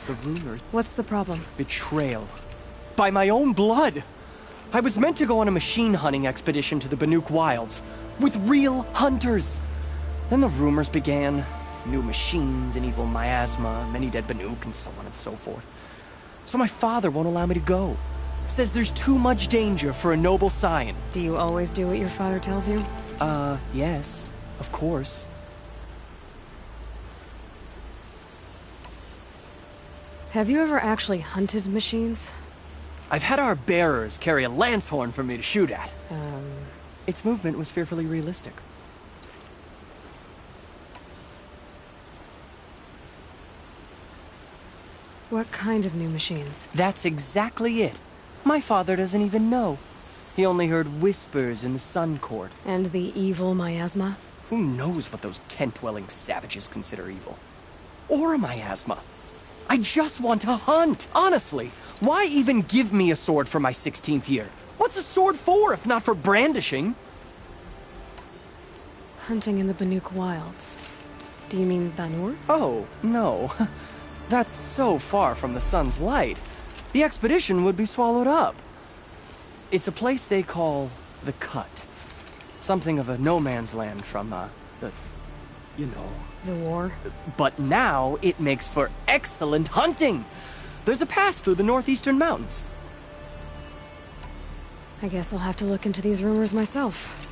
The rumors. What's the problem? Betrayal. By my own blood! I was meant to go on a machine hunting expedition to the Banuk Wilds, with real hunters. Then the rumors began. New machines, an evil miasma, many dead Banuk, and so on and so forth. So my father won't allow me to go. Says there's too much danger for a noble scion. Do you always do what your father tells you? Yes, of course. Have you ever actually hunted machines? I've had our bearers carry a lance horn for me to shoot at. Its movement was fearfully realistic. What kind of new machines? That's exactly it. My father doesn't even know. He only heard whispers in the Sun Court. And the evil miasma? Who knows what those tent-dwelling savages consider evil? Or a miasma. I just want to hunt, honestly. Why even give me a sword for my 16th year? What's a sword for, if not for brandishing? Hunting in the Banuk Wilds. Do you mean Banur? Oh, no. That's so far from the sun's light. The expedition would be swallowed up. It's a place they call the Cut. Something of a no-man's land from, you know. The war? But now it makes for excellent hunting. There's a pass through the northeastern mountains. I guess I'll have to look into these rumors myself.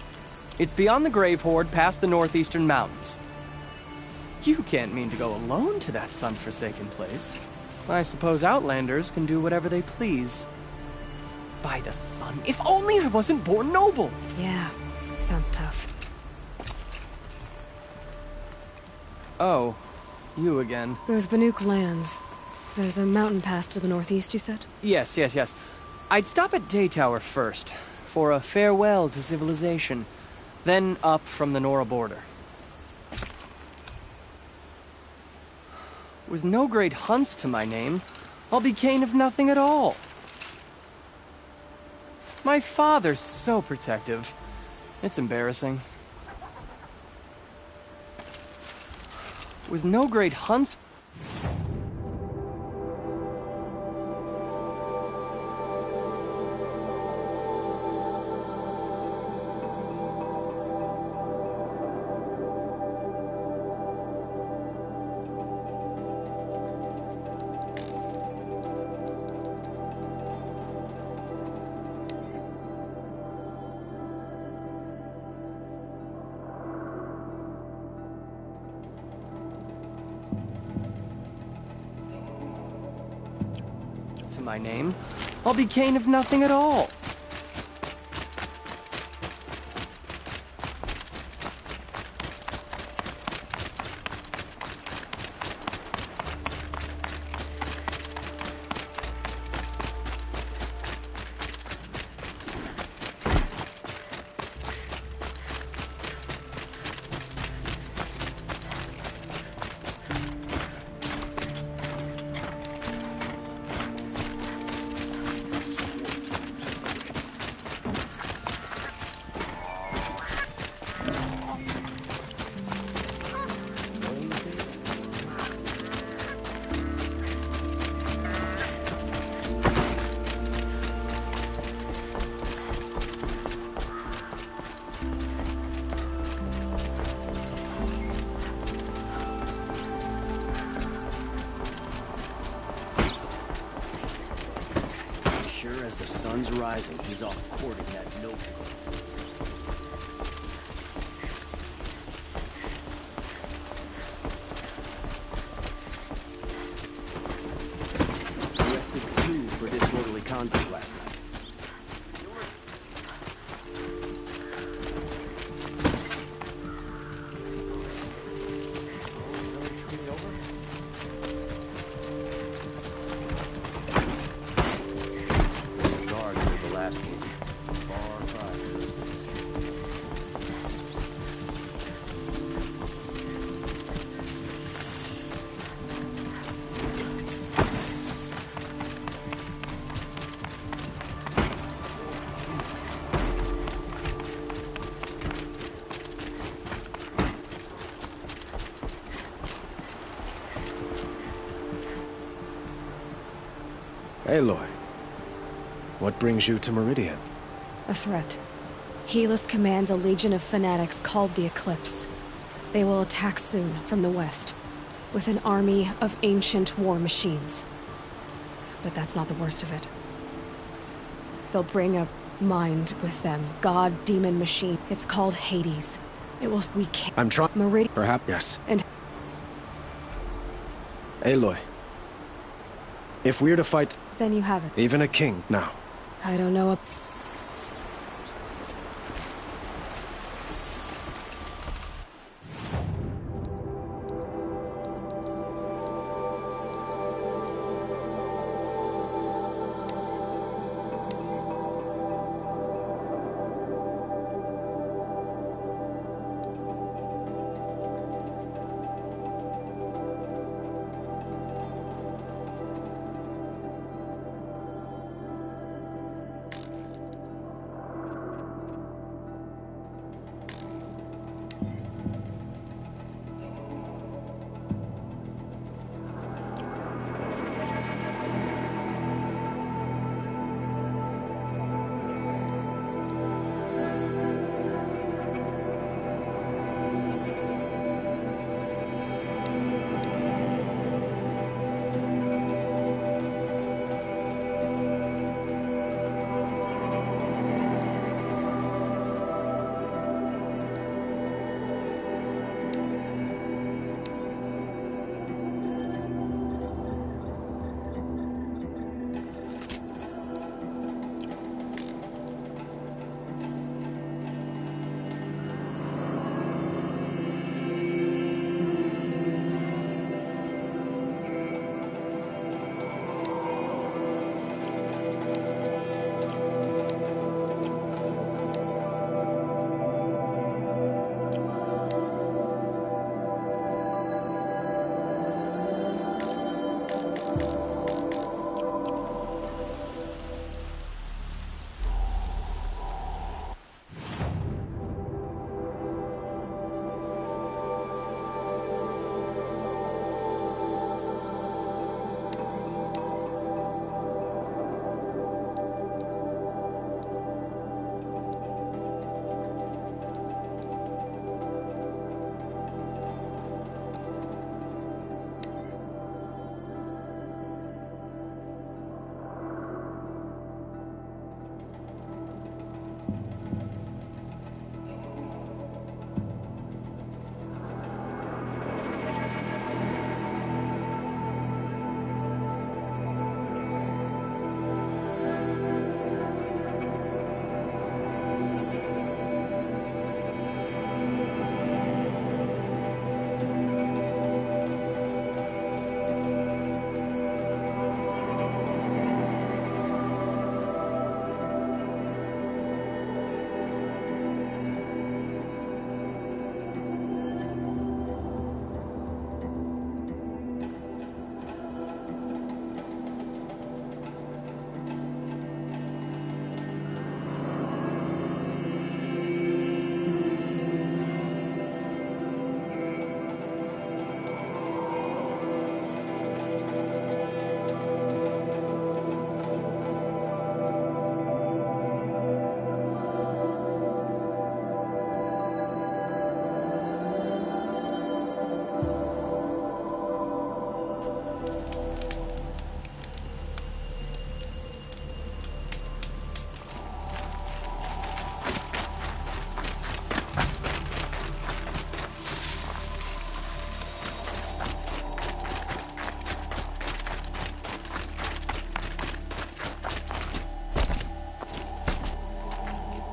It's beyond the Grave Horde, past the northeastern mountains. You can't mean to go alone to that sun-forsaken place. I suppose Outlanders can do whatever they please. By the sun, if only I wasn't born noble! Yeah, sounds tough. Oh, you again. Those Banuk lands. There's a mountain pass to the northeast, you said? Yes. I'd stop at Daytower first, for a farewell to civilization. Then up from the Nora border. With no great hunts to my name, I'll be Kane of nothing at all. My father's so protective. It's embarrassing. With no great hunts... my name, I'll be Kane of nothing at all. As the sun's rising, he's off courting that noble. Arrested 2 for disorderly conduct last night. Last one. Aloy, what brings you to Meridian? A threat. Helis commands a legion of fanatics called the Eclipse. They will attack soon from the west, with an army of ancient war machines. But that's not the worst of it. They'll bring a mind with them. God-demon machine. It's called Hades. It will... We can't... I'm trying... Meridian... Perhaps... Yes. And... Aloy. If we're to fight... Then you have it. Even a king, now. I don't know a...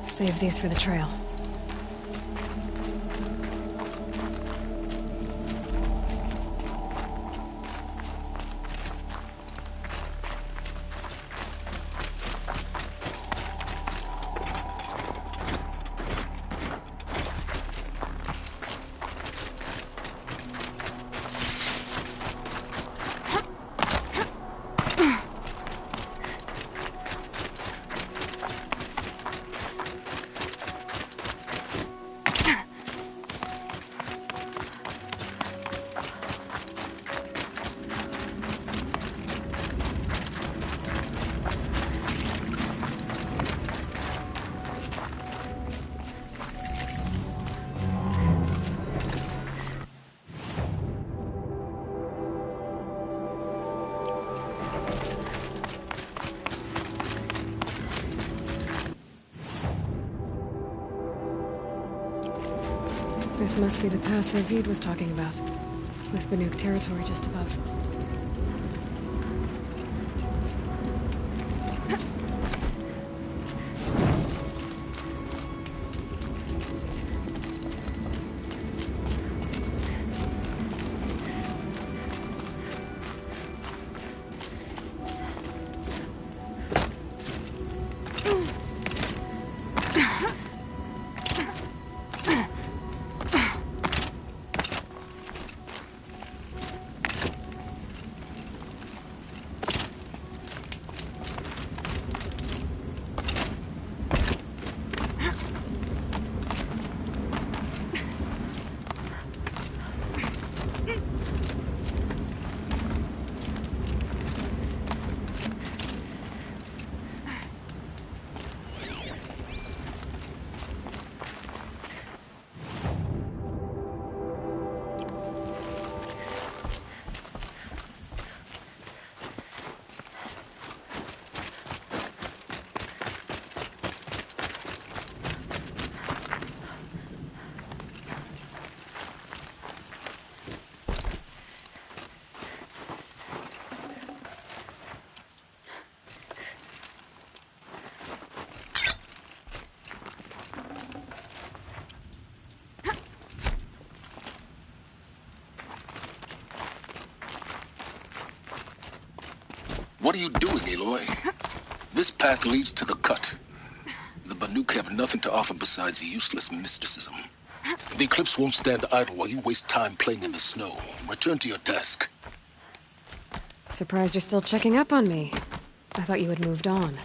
Save these for the trail. This must be the pass Ravid was talking about, with Banuk territory just above. What are you doing, Aloy? This path leads to the cut. The Banuk have nothing to offer besides useless mysticism. The Eclipse won't stand idle while you waste time playing in the snow. Return to your task. Surprised you're still checking up on me. I thought you had moved on.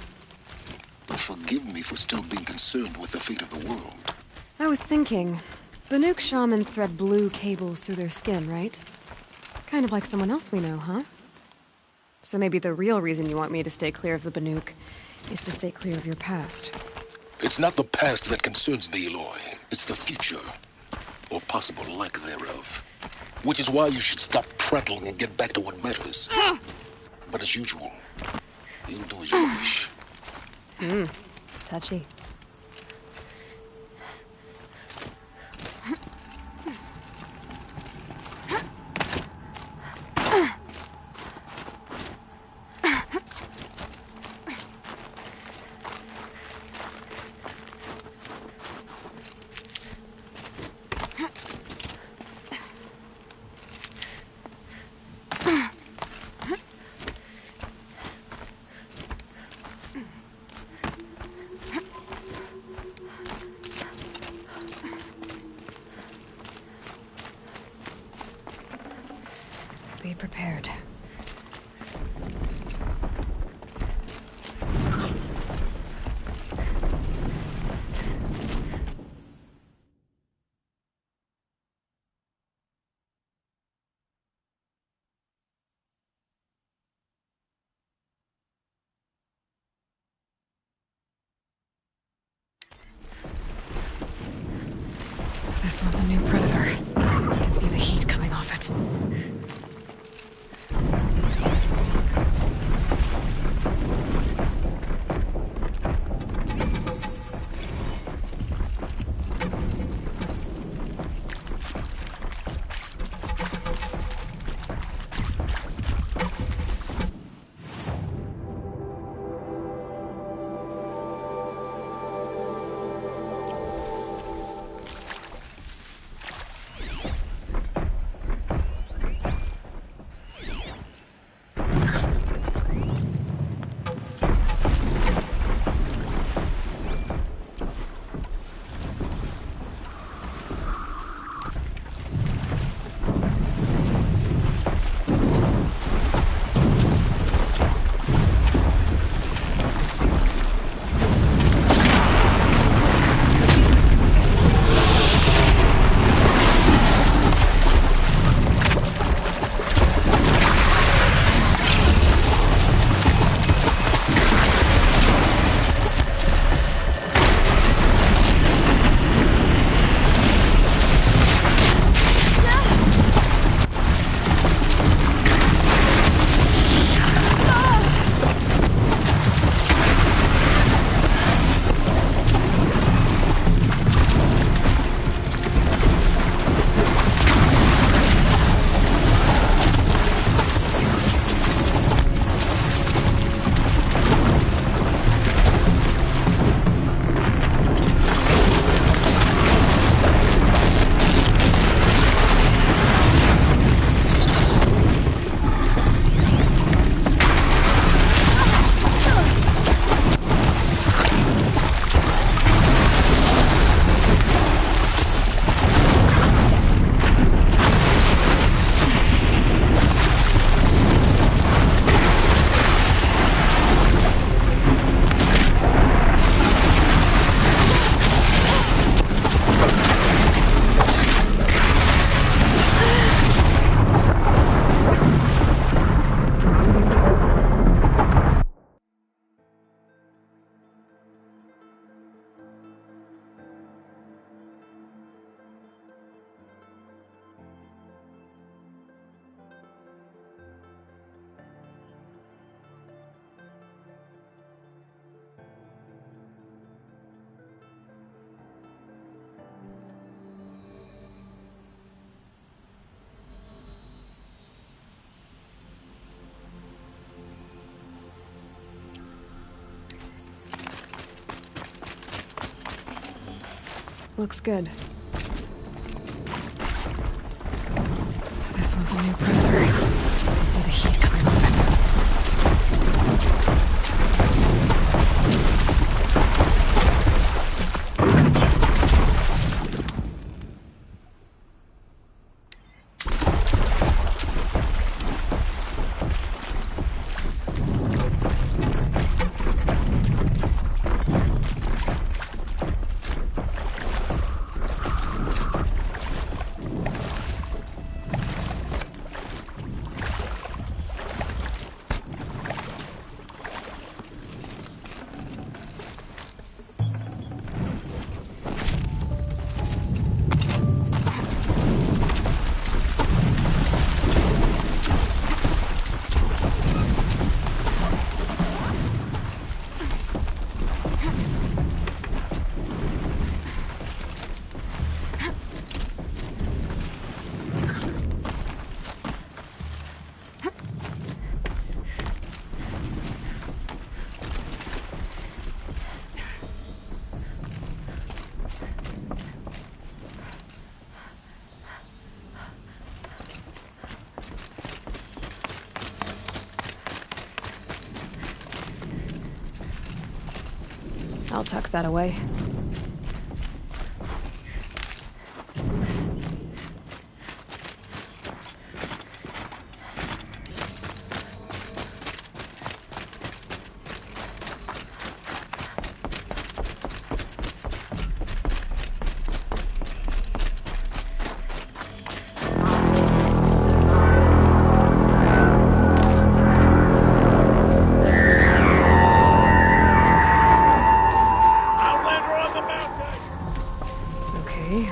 Forgive me for still being concerned with the fate of the world. I was thinking, Banuk shamans thread blue cables through their skin, right? Kind of like someone else we know, huh? So maybe the real reason you want me to stay clear of the Banuk is to stay clear of your past. It's not the past that concerns me, Aloy. It's the future. Or possible lack thereof. Which is why you should stop prattling and get back to what matters. But as usual, you'll do as you wish. Touchy. Be prepared. This one's a new predator. You can see the heat coming off it. Looks good. This one's a new predator. I can see the heat coming off it. I'll tuck that away.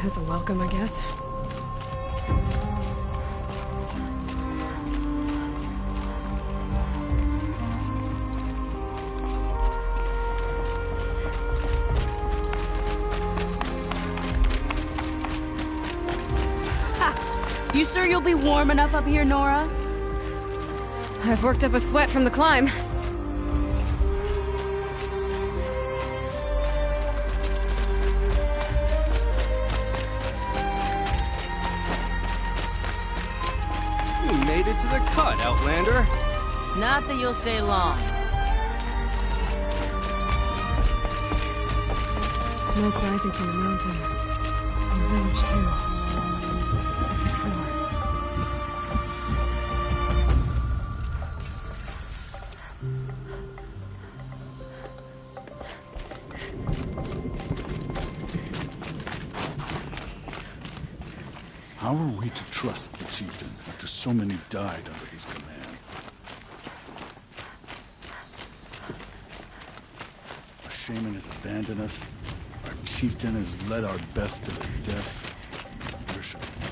That's a welcome, I guess. Ha! You sure you'll be warm enough up here, Nora? I've worked up a sweat from the climb. Made it to the cut, Outlander. Not that you'll stay long. Smoke rising from the mountain. And the village, too. What's it for? How are we to trust the chieftain after so many died under his command? Our shaman has abandoned us. Our chieftain has led our best to their deaths. Where should we go?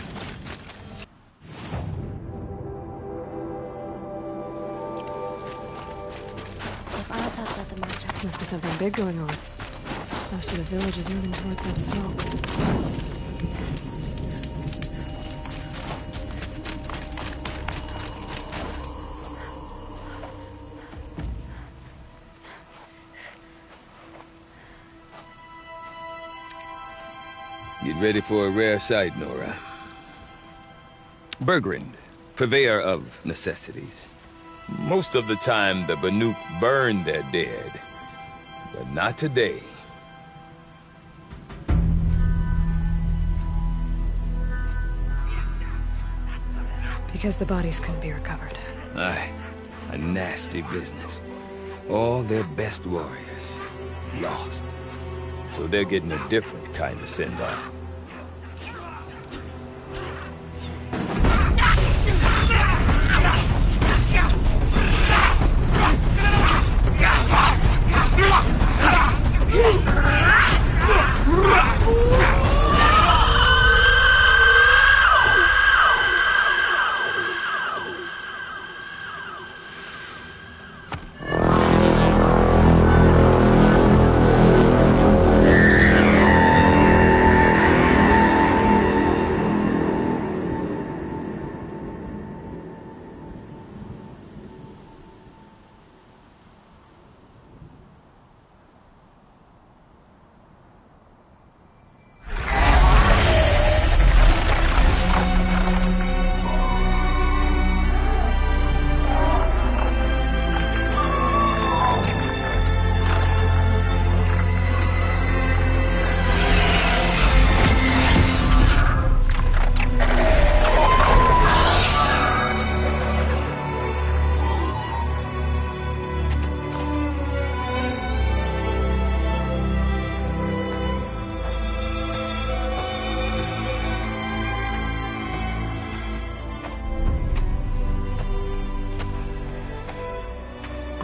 Must be something big going on. Most of the village is moving towards that smoke. Get ready for a rare sight, Nora. Bergrand, purveyor of necessities. Most of the time, the Banuk burn their dead. But not today. Because the bodies couldn't be recovered. Aye, a nasty business. All their best warriors lost. So they're getting a different kind of send-off.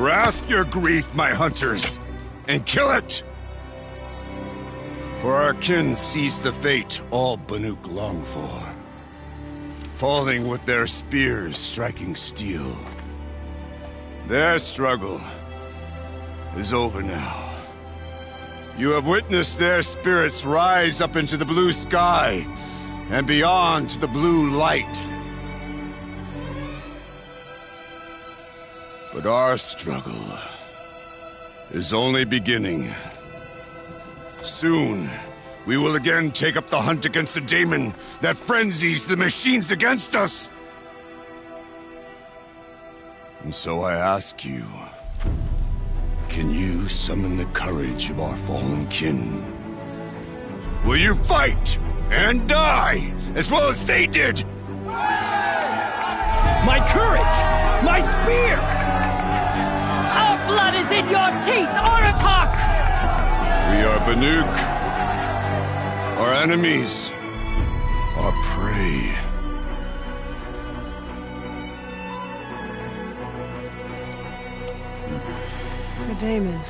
Grasp your grief, my hunters, and kill it! For our kin sees the fate all Banuk long for. Falling with their spears striking steel. Their struggle is over now. You have witnessed their spirits rise up into the blue sky and beyond to the blue light. But our struggle is only beginning. Soon, we will again take up the hunt against the daemon that frenzies the machines against us. And so I ask you, can you summon the courage of our fallen kin? Will you fight and die as well as they did? My courage! My spear! Our blood is in your teeth, Aratak! We are Banuk. Our enemies are prey. The daemon.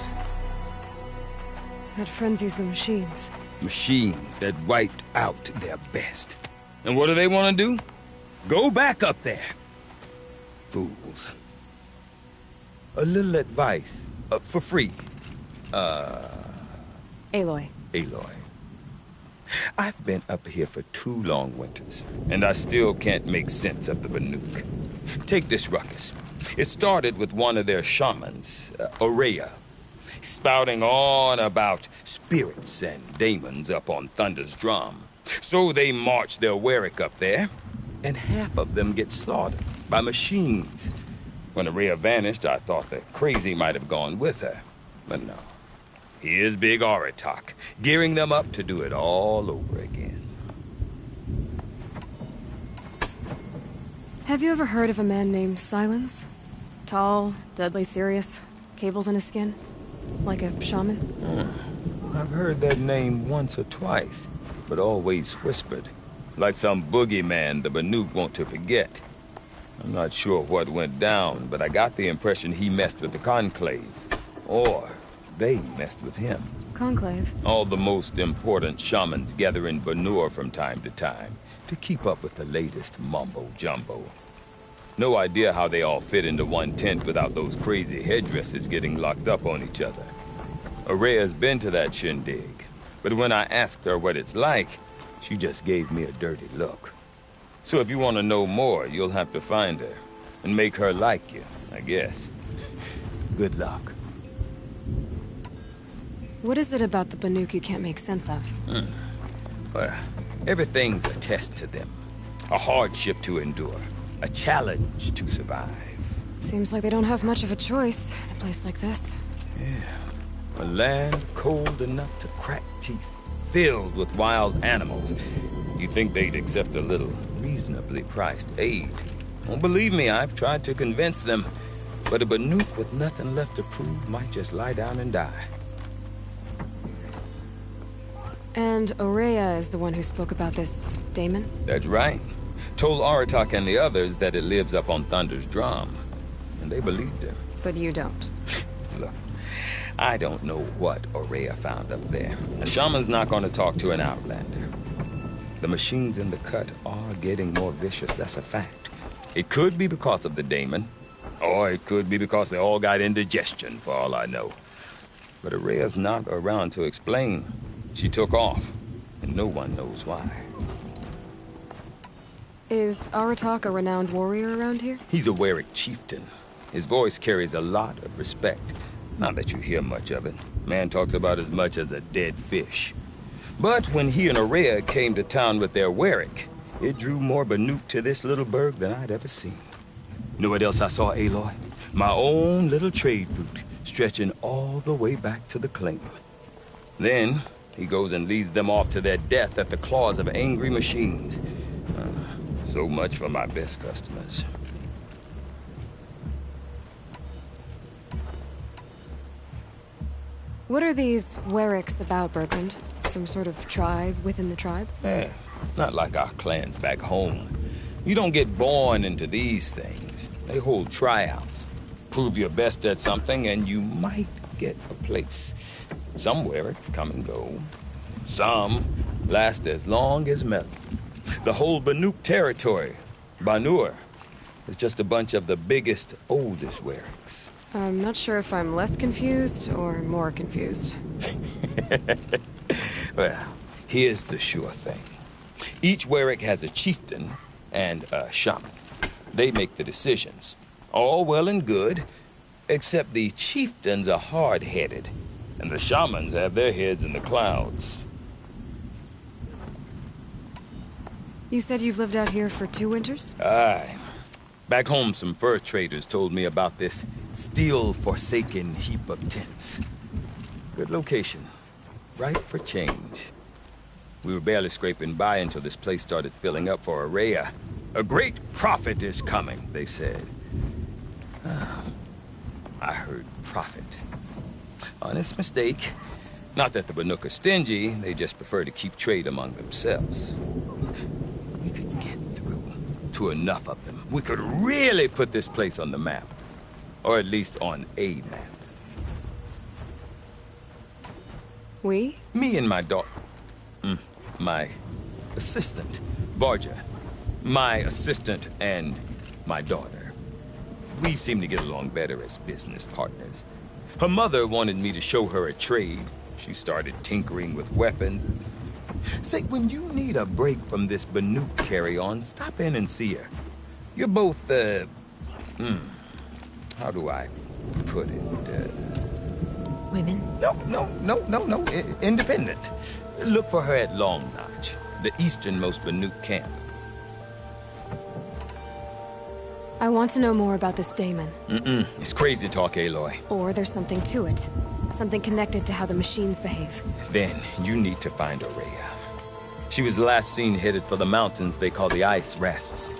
That frenzies the machines. Machines that wiped out their best. And what do they want to do? Go back up there. Fools. A little advice. For free. Aloy. Aloy. I've been up here for 2 long winters, and I still can't make sense of the Banuk. Take this ruckus. It started with one of their shamans, Ourea, spouting on about spirits and daemons up on Thunder's drum. So they march their Werik up there, and half of them get slaughtered by machines. When Ourea vanished, I thought the crazy might have gone with her, but no. Here's Big Aratak, gearing them up to do it all over again. Have you ever heard of a man named Silence? Tall, deadly serious, cables in his skin? Like a shaman? I've heard that name once or twice, but always whispered. Like some boogeyman the Banuk want to forget. I'm not sure what went down, but I got the impression he messed with the Conclave. Or they messed with him. Conclave? All the most important shamans gather in Banur from time to time to keep up with the latest mumbo-jumbo. No idea how they all fit into one tent without those crazy headdresses getting locked up on each other. Ourea's been to that shindig, but when I asked her what it's like, she just gave me a dirty look. So if you want to know more, you'll have to find her and make her like you, I guess. Good luck. What is it about the Banuk you can't make sense of? Well, everything's a test to them. A hardship to endure. A challenge to survive. Seems like they don't have much of a choice in a place like this. Yeah. A land cold enough to crack teeth. Filled with wild animals. You'd think they'd accept a little reasonably priced aid. Well, believe me, I've tried to convince them. But a Banuk with nothing left to prove might just lie down and die. And Ourea is the one who spoke about this daemon? That's right. Told Aratak and the others that it lives up on Thunder's drum. And they believed him. But you don't. Look, I don't know what Ourea found up there. A shaman's not going to talk to an outlander. The machines in the cut are getting more vicious, that's a fact. It could be because of the daemon, or it could be because they all got indigestion, for all I know. But Ourea's not around to explain. She took off, and no one knows why. Is Aratak a renowned warrior around here? He's a Werik chieftain. His voice carries a lot of respect. Not that you hear much of it. Man talks about as much as a dead fish. But when he and Ourea came to town with their Werik, it drew more Banuk to this little burg than I'd ever seen. You know what else I saw, Aloy? My own little trade route, stretching all the way back to the claim. Then, he goes and leads them off to their death at the claws of angry machines. So much for my best customers. What are these Weriks about, Bertrand? Some sort of tribe within the tribe? Not like our clans back home. You don't get born into these things. They hold tryouts. Prove your best at something, and you might get a place. Some Werecs come and go. Some last as long as Melon. The whole Banuk territory, Banur, is just a bunch of the biggest, oldest Werecs. I'm not sure if I'm less confused or more confused. Well, here's the sure thing. Each Werec has a chieftain and a shaman. They make the decisions. All well and good, except the chieftains are hard-headed, and the shamans have their heads in the clouds. You said you've lived out here for 2 winters? Aye. Back home, some fur traders told me about this steel-forsaken heap of tents. Good location. Ripe for change. We were barely scraping by until this place started filling up for Ourea. A great prophet is coming, they said. I heard prophet. Honest mistake. Not that the Banuk are stingy, they just prefer to keep trade among themselves. We could get through to enough of them. We could really put this place on the map. Or at least on a map. We? Me and my daughter. My assistant, Varja. My assistant and my daughter. We seem to get along better as business partners. Her mother wanted me to show her a trade. She started tinkering with weapons. Say, when you need a break from this Banuk carry-on, stop in and see her. You're both, how do I put it? Women? No. Independent. Look for her at Long Notch, the easternmost Banuk camp. I want to know more about this Damon. It's crazy talk, Aloy. Or there's something to it. Something connected to how the machines behave. Then you need to find Ourea. She was last seen headed for the mountains they call the Ice Rasps.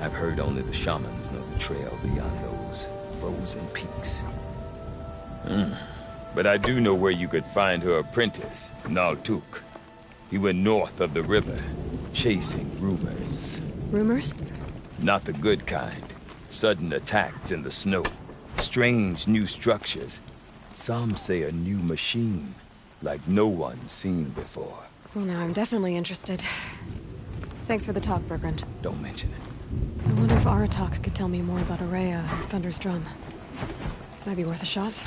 I've heard only the shamans know the trail beyond those frozen peaks. But I do know where you could find her apprentice, Naltuk. He went north of the river, chasing rumors. Rumors? Not the good kind. Sudden attacks in the snow. Strange new structures. Some say a new machine, like no one's seen before. Well, now I'm definitely interested. Thanks for the talk, Bergrand. Don't mention it. I wonder if Aratak could tell me more about Ourea and Thunder's Drum. Might be worth a shot.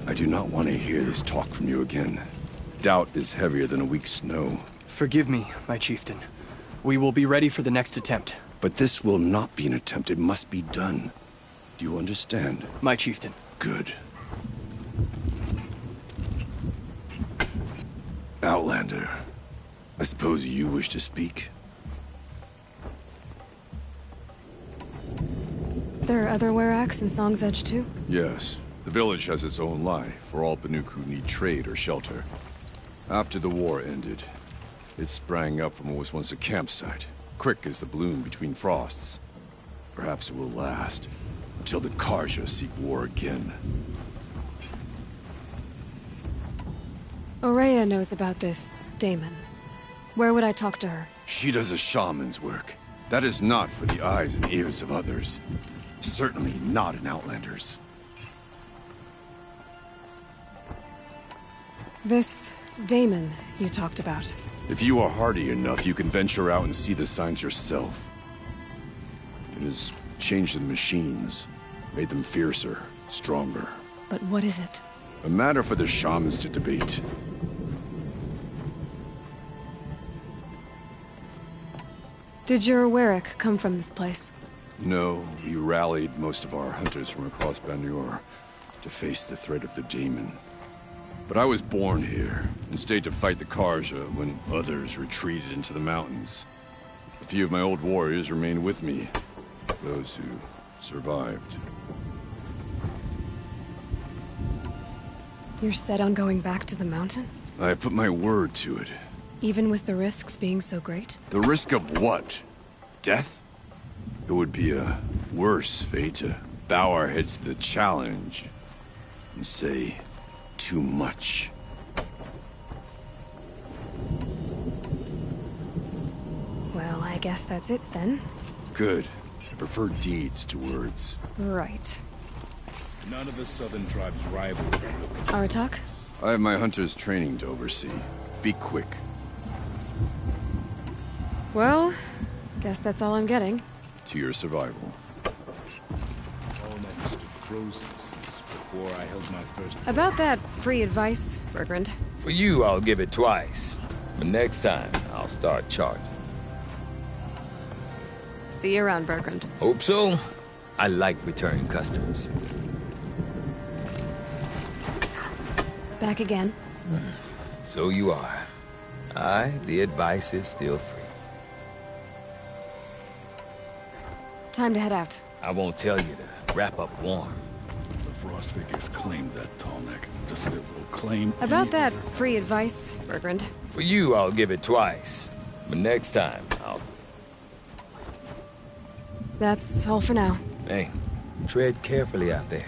I do not want to hear this talk from you again. Doubt is heavier than a week's snow. Forgive me, my chieftain. We will be ready for the next attempt. But this will not be an attempt. It must be done. Do you understand? My chieftain. Good. Outlander, I suppose you wish to speak? There are other Weraks in Song's Edge too? Yes. The village has its own life for all Banuk who need trade or shelter. After the war ended, it sprang up from what was once a campsite, quick as the bloom between frosts. Perhaps it will last, until the Karja seek war again. Ourea knows about this Damon. Where would I talk to her? She does a shaman's work. That is not for the eyes and ears of others. Certainly not an Outlander's. This Damon you talked about. If you are hardy enough, you can venture out and see the signs yourself. It has changed the machines, made them fiercer, stronger. But what is it? A matter for the shamans to debate. Did your Wereck come from this place? No, we rallied most of our hunters from across Banur to face the threat of the Damon. But I was born here, and stayed to fight the Karja when others retreated into the mountains. A few of my old warriors remained with me, those who survived. You're set on going back to the mountain? I have put my word to it. Even with the risks being so great? The risk of what? Death? It would be a worse fate to bow our heads to the challenge and say too much. Well, I guess that's it then. Good. I prefer deeds to words. Right. None of the southern tribes rival the Banuk. Aratak? I have my hunter's training to oversee. Be quick. Well, guess that's all I'm getting. To your survival. All that stood frozen since before I held my first... About that free advice, Bergrand. For you, I'll give it twice. But next time, I'll start charging. See you around, Bergrand. Hope so. I like returning customers. Back again. So you are. The advice is still free. Time to head out. I won't tell you to wrap up warm. The Frost figures claimed that tall neck. Just as it will claim... About that other... free advice, Bergrand. For you, I'll give it twice. But next time, I'll... That's all for now. Hey, tread carefully out there.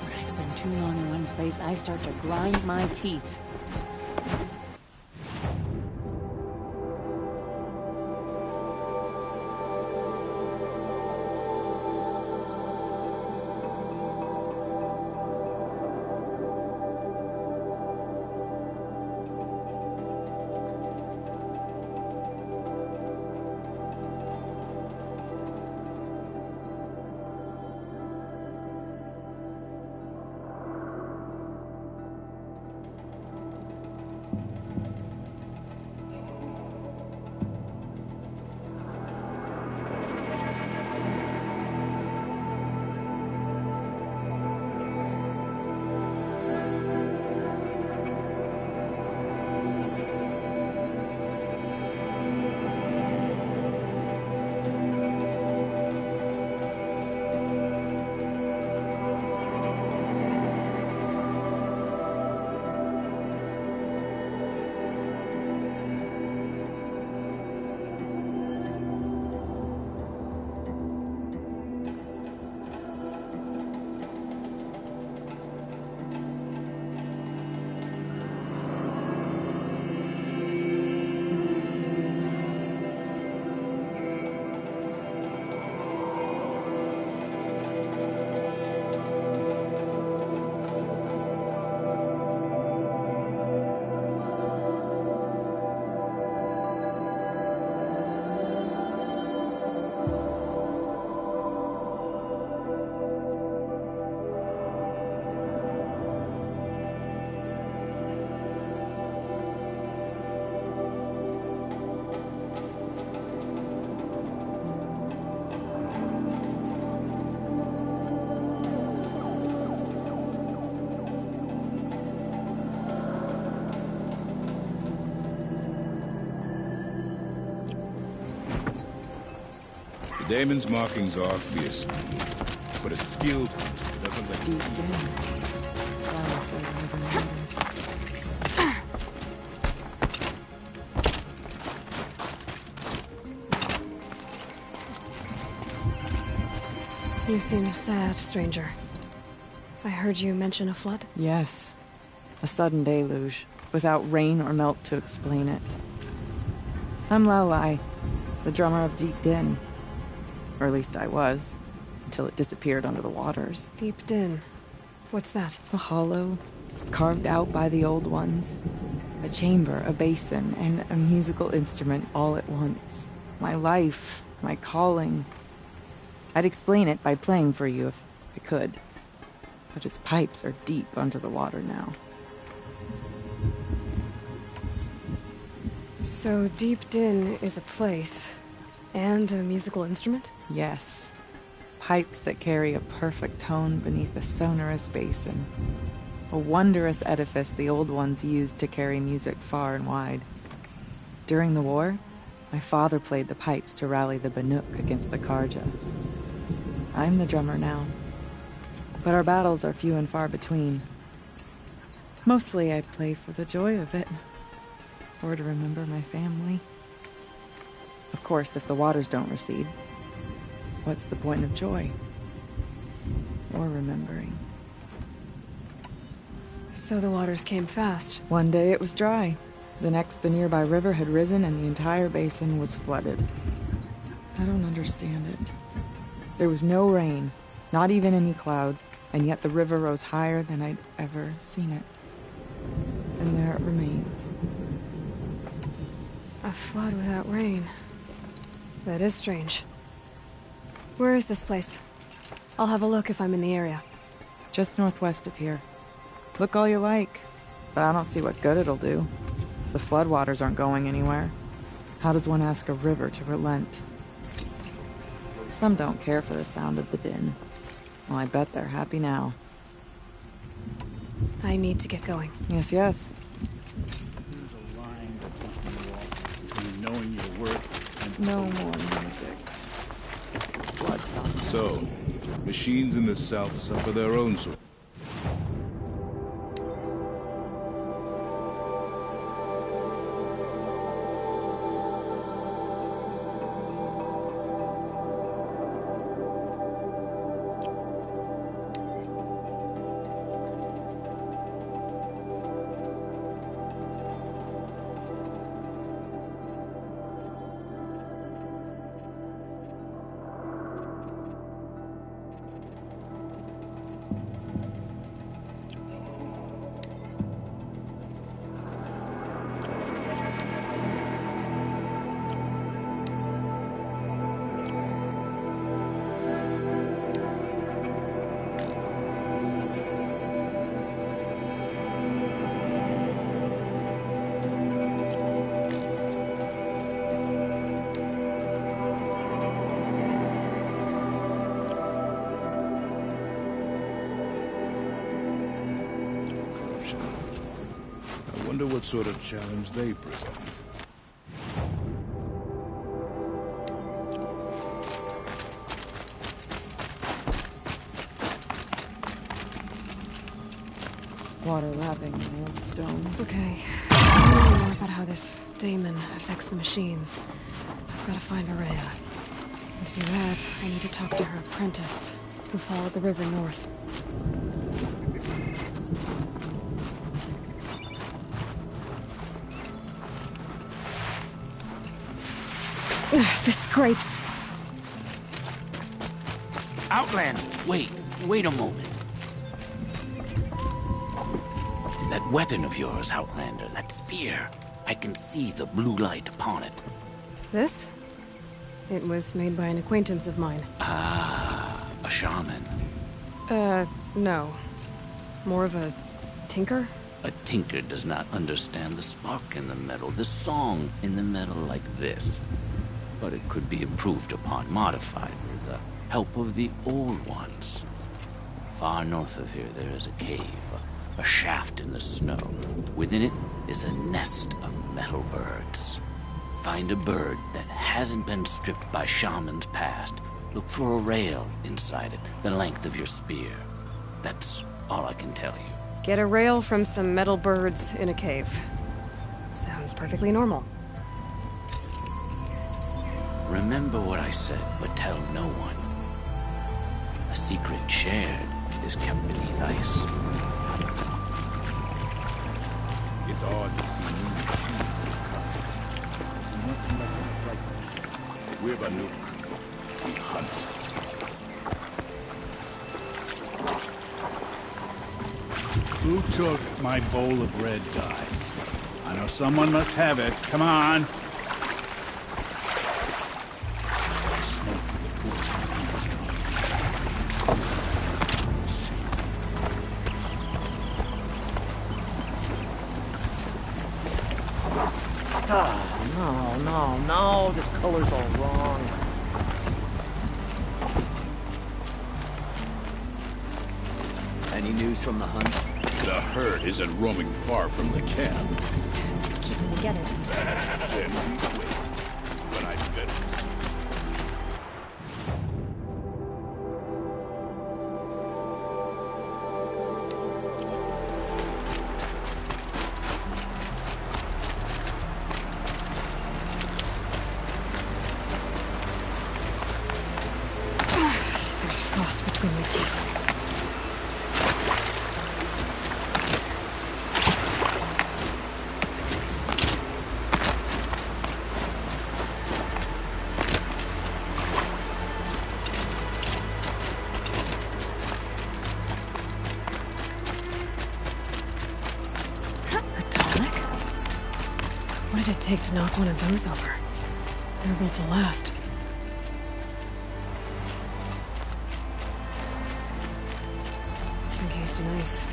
When I spend too long in one place, I start to grind my teeth. The daemon's markings are fierce, but a skilled hunter doesn't let you You seem sad, stranger. I heard you mention a flood? Yes. A sudden deluge, without rain or melt to explain it. I'm Lalai, the drummer of Deep Din. Or at least I was, until it disappeared under the waters. Deep Din. What's that? A hollow, carved out by the old ones. A chamber, a basin, and a musical instrument all at once. My life, my calling. I'd explain it by playing for you if I could. But its pipes are deep under the water now. So Deep Din is a place, and a musical instrument? Yes. Pipes that carry a perfect tone beneath a sonorous basin. A wondrous edifice the old ones used to carry music far and wide. During the war, my father played the pipes to rally the Banuk against the Carja. I'm the drummer now. But our battles are few and far between. Mostly I play for the joy of it. Or to remember my family. Of course, if the waters don't recede, what's the point of joy? Or remembering? So the waters came fast. One day it was dry, The next, the nearby river had risen and the entire basin was flooded. I don't understand it. There was no rain, not even any clouds, and yet the river rose higher than I'd ever seen it. And there it remains. A flood without rain. That is strange. Where is this place? I'll have a look if I'm in the area. Just northwest of here. Look all you like, but I don't see what good it'll do. The floodwaters aren't going anywhere. How does one ask a river to relent? Some don't care for the sound of the din. Well, I bet they're happy now. I need to get going. Yes, yes. There's a line that must be walked between knowing your worth and... No more music. Blood songs. So, machines in the South suffer their own sort. I wonder what sort of challenge they present. Water lapping in old stone. Okay. I want to know more about how this daemon affects the machines. I've got to find Araya. And to do that, I need to talk to her apprentice, who followed the river north. The scrapes. Outlander, wait a moment. That weapon of yours, Outlander, that spear. I can see the blue light upon it. This? It was made by an acquaintance of mine. Ah, a shaman. No. More of a tinker? A tinker does not understand the spark in the metal, the song in the metal like this. But it could be improved upon, modified with the help of the old ones. Far north of here there is a cave, a shaft in the snow. Within it is a nest of metal birds. Find a bird that hasn't been stripped by shamans past. Look for a rail inside it, the length of your spear. That's all I can tell you. Get a rail from some metal birds in a cave. Sounds perfectly normal. Remember what I said, but tell no one. A secret shared is kept beneath ice. It's odd to see new machines. We're Banuk. We hunt. Who took my bowl of red dye? I know someone must have it. Come on. No, this color's all wrong. Any news from the hunt? The herd isn't roaming far from the camp. Keep them together this time. Then we wait. But I bet it's... There's frost between my teeth. What did it take to knock one of those over? They're built to last. Encased in ice. It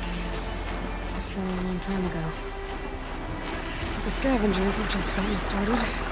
fell a long time ago. The scavengers have just gotten started.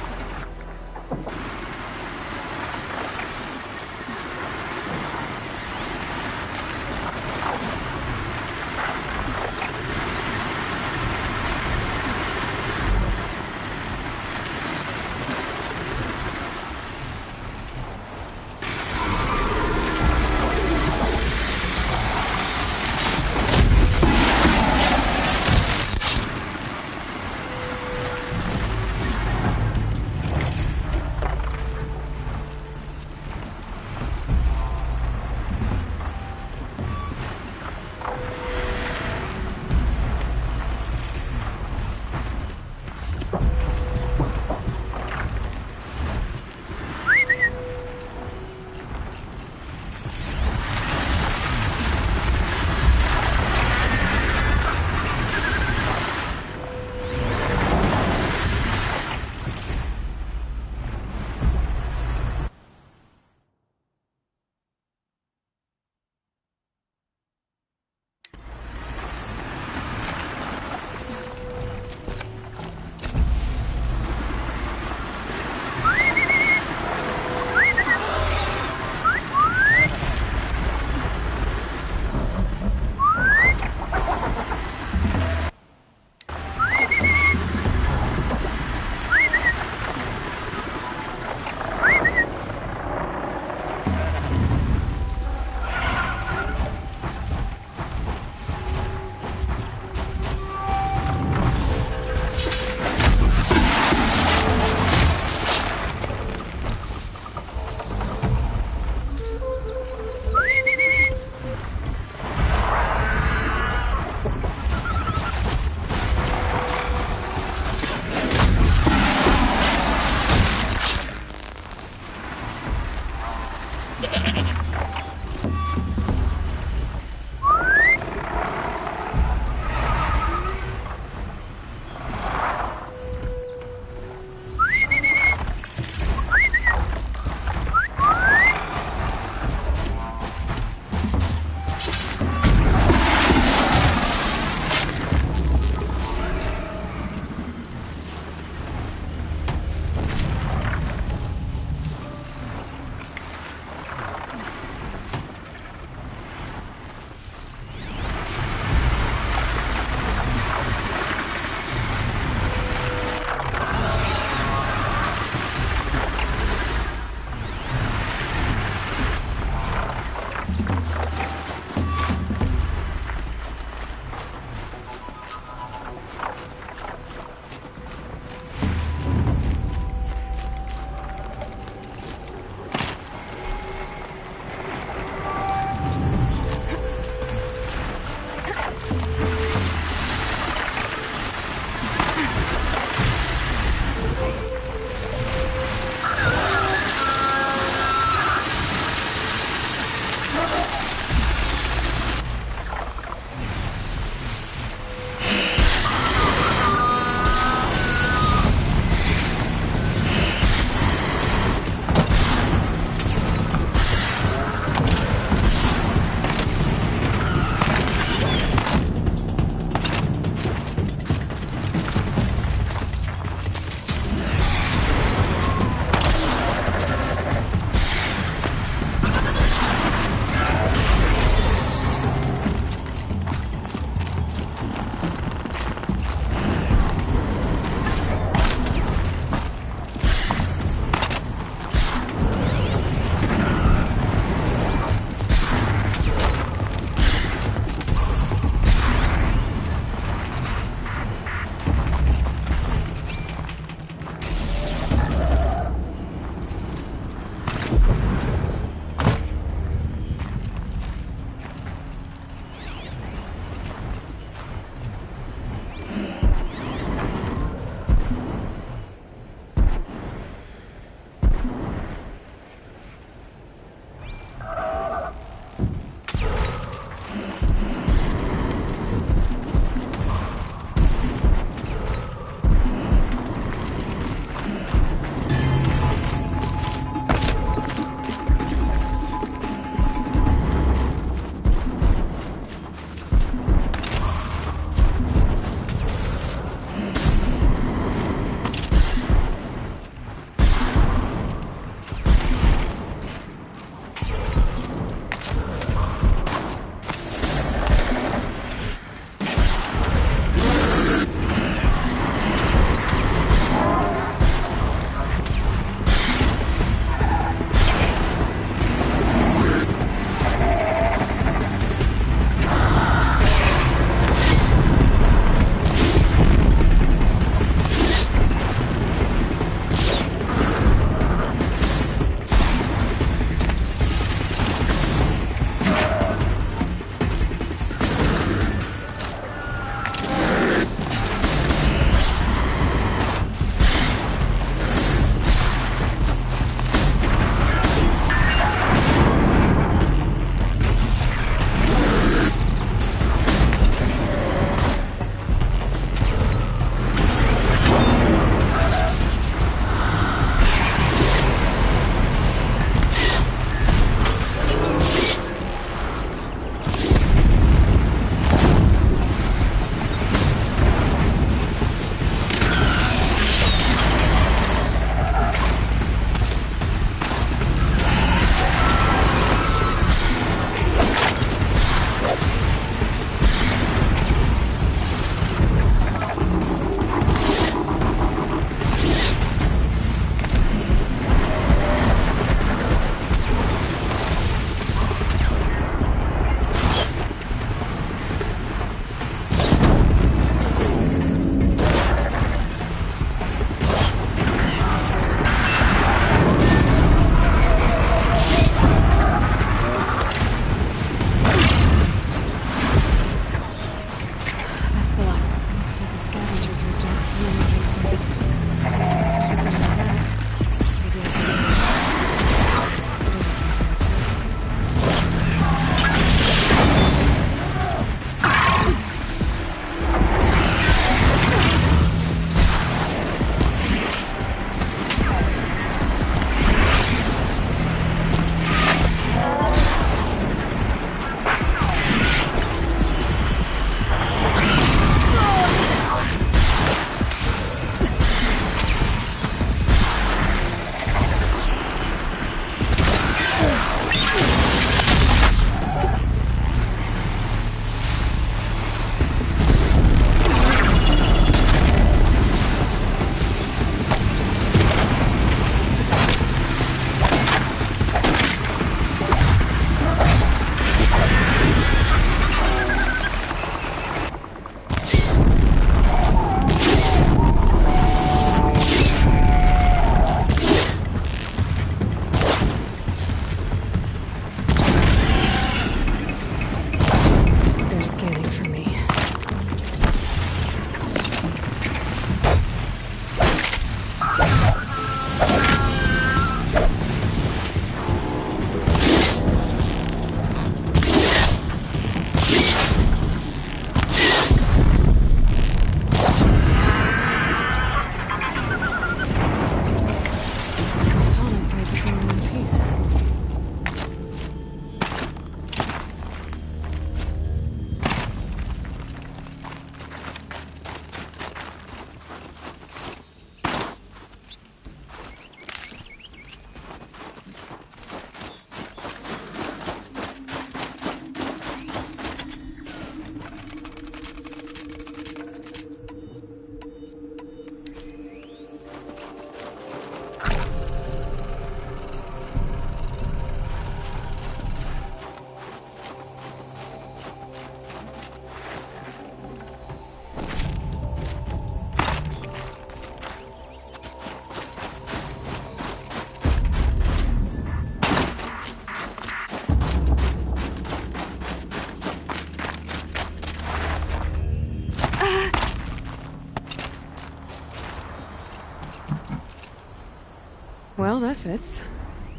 Well, that fits.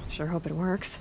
Sure hope it works.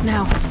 us now.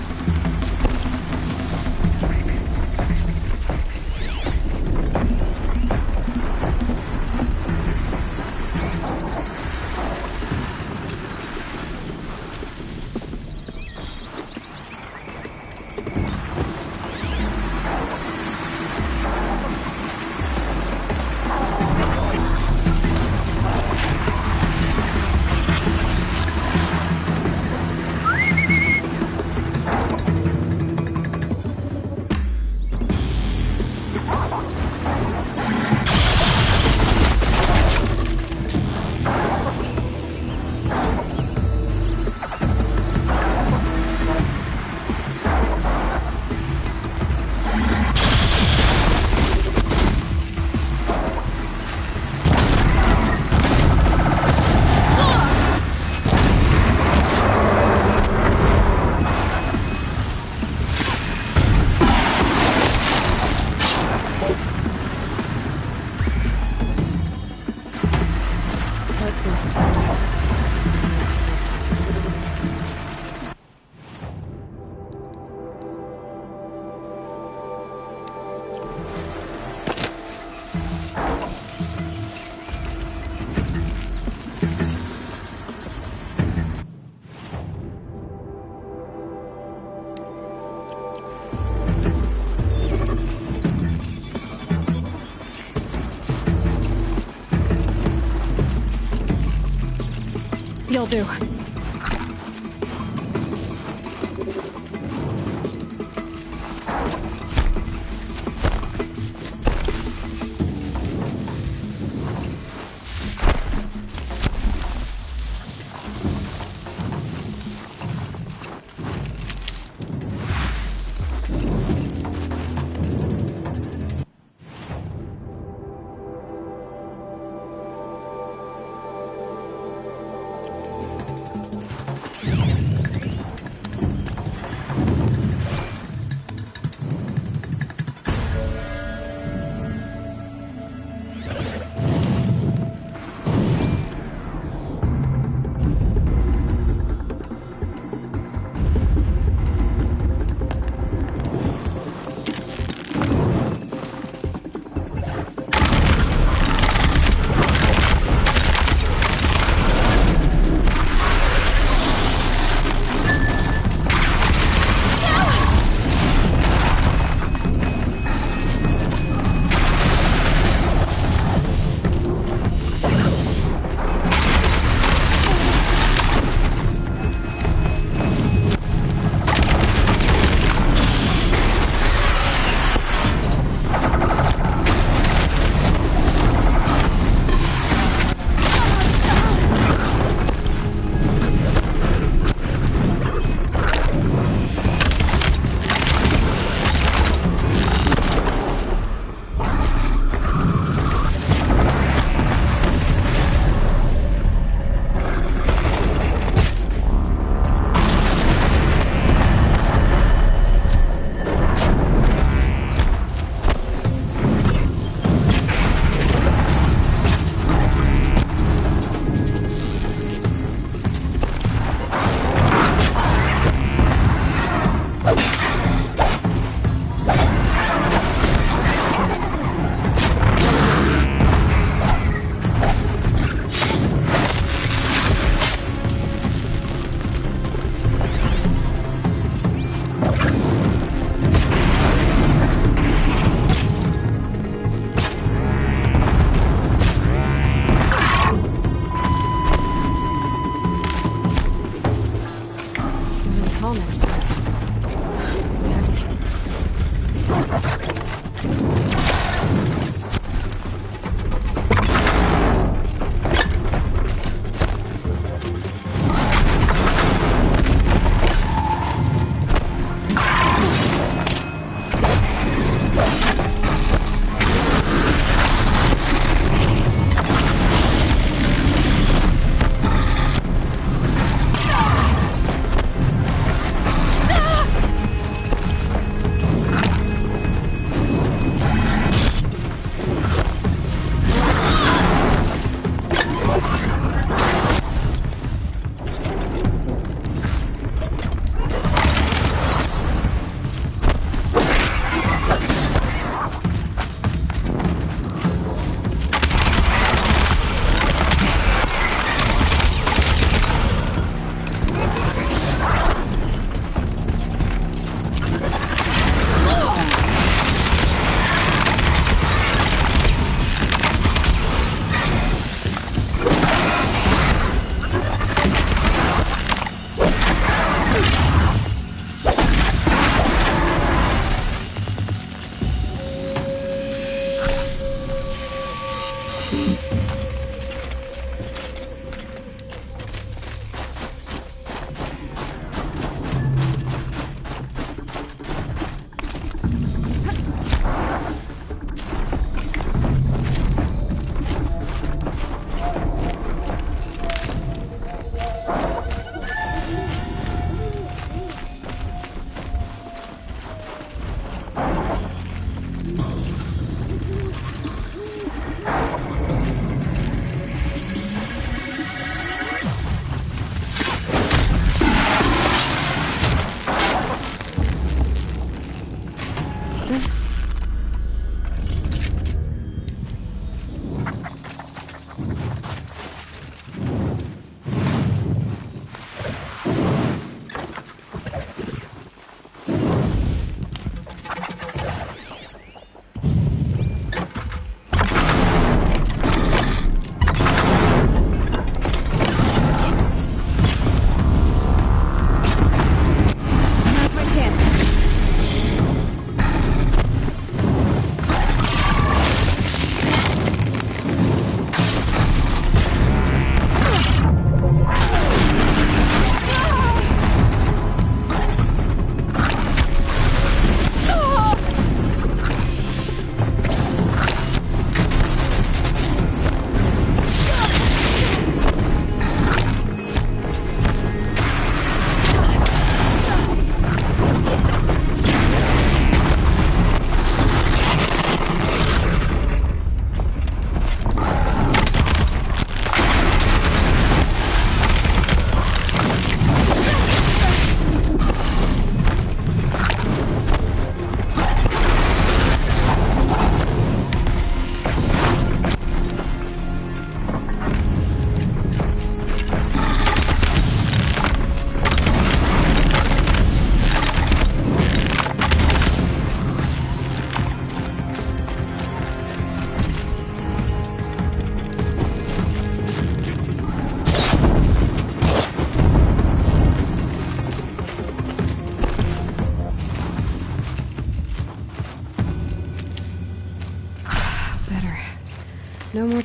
You'll do.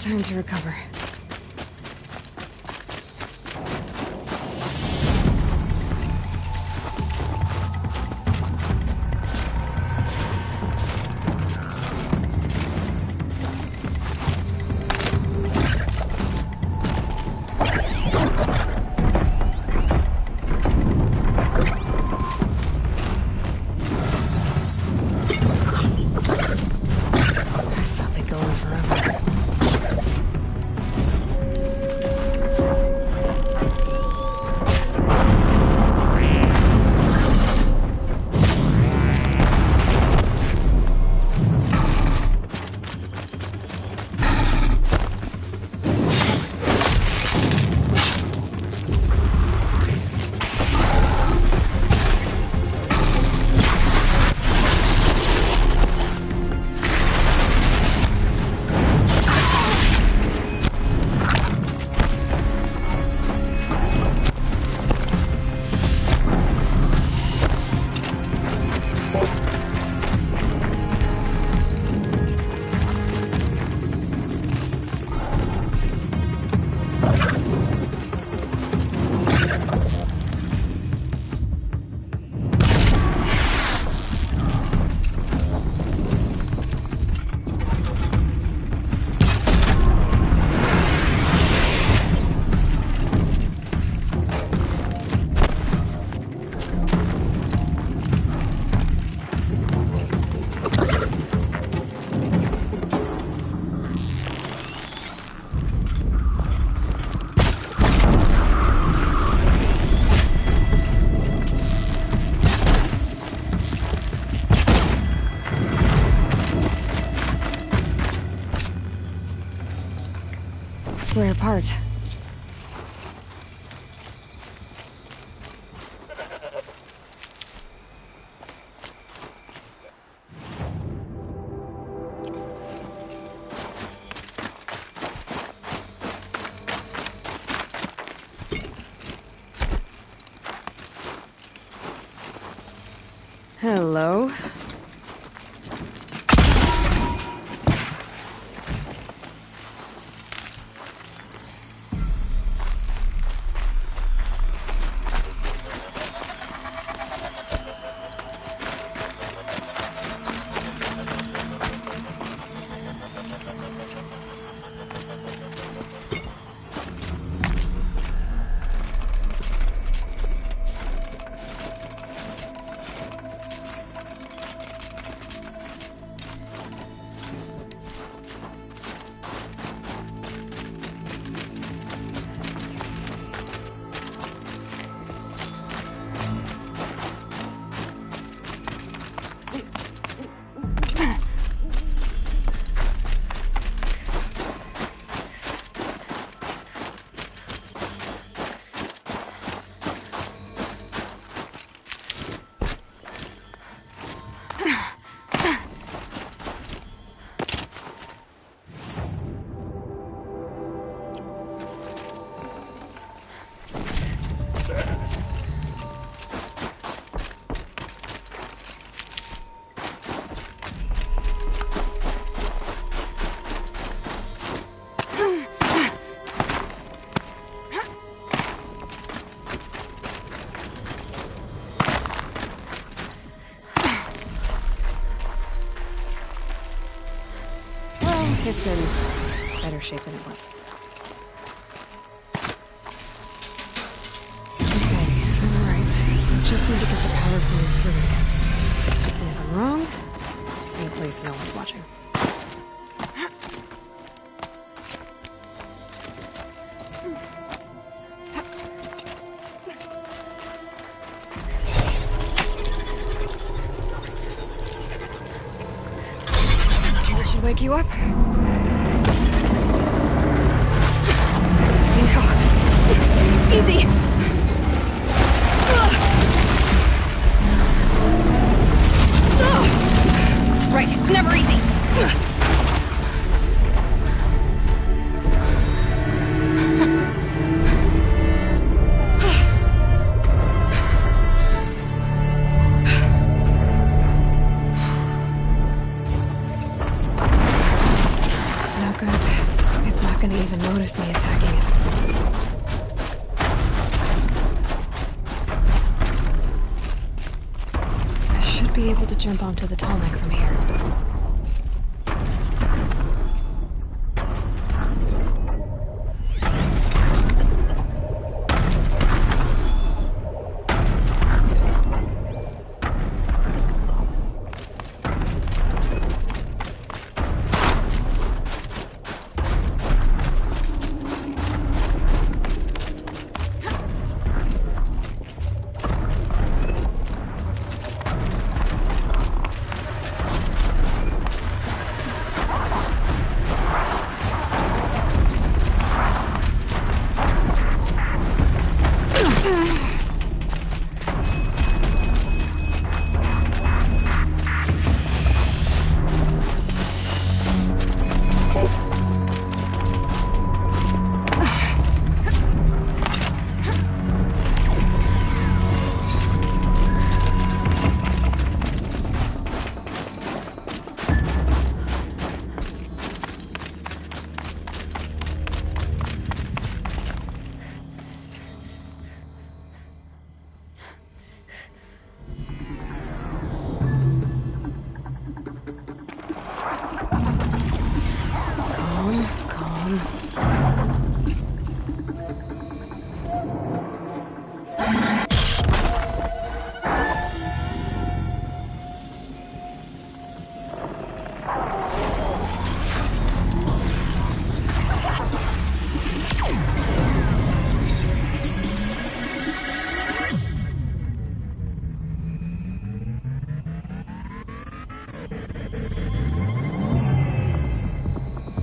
time to recover. We're apart. Hello. It's in better shape than it was. Okay, I'm right. Just need to get the power flowing through again. And if I'm wrong, any place no one's watching. That should wake you up. Easy now. Easy! Right, it's never easy. be able to jump onto the tall neck from here.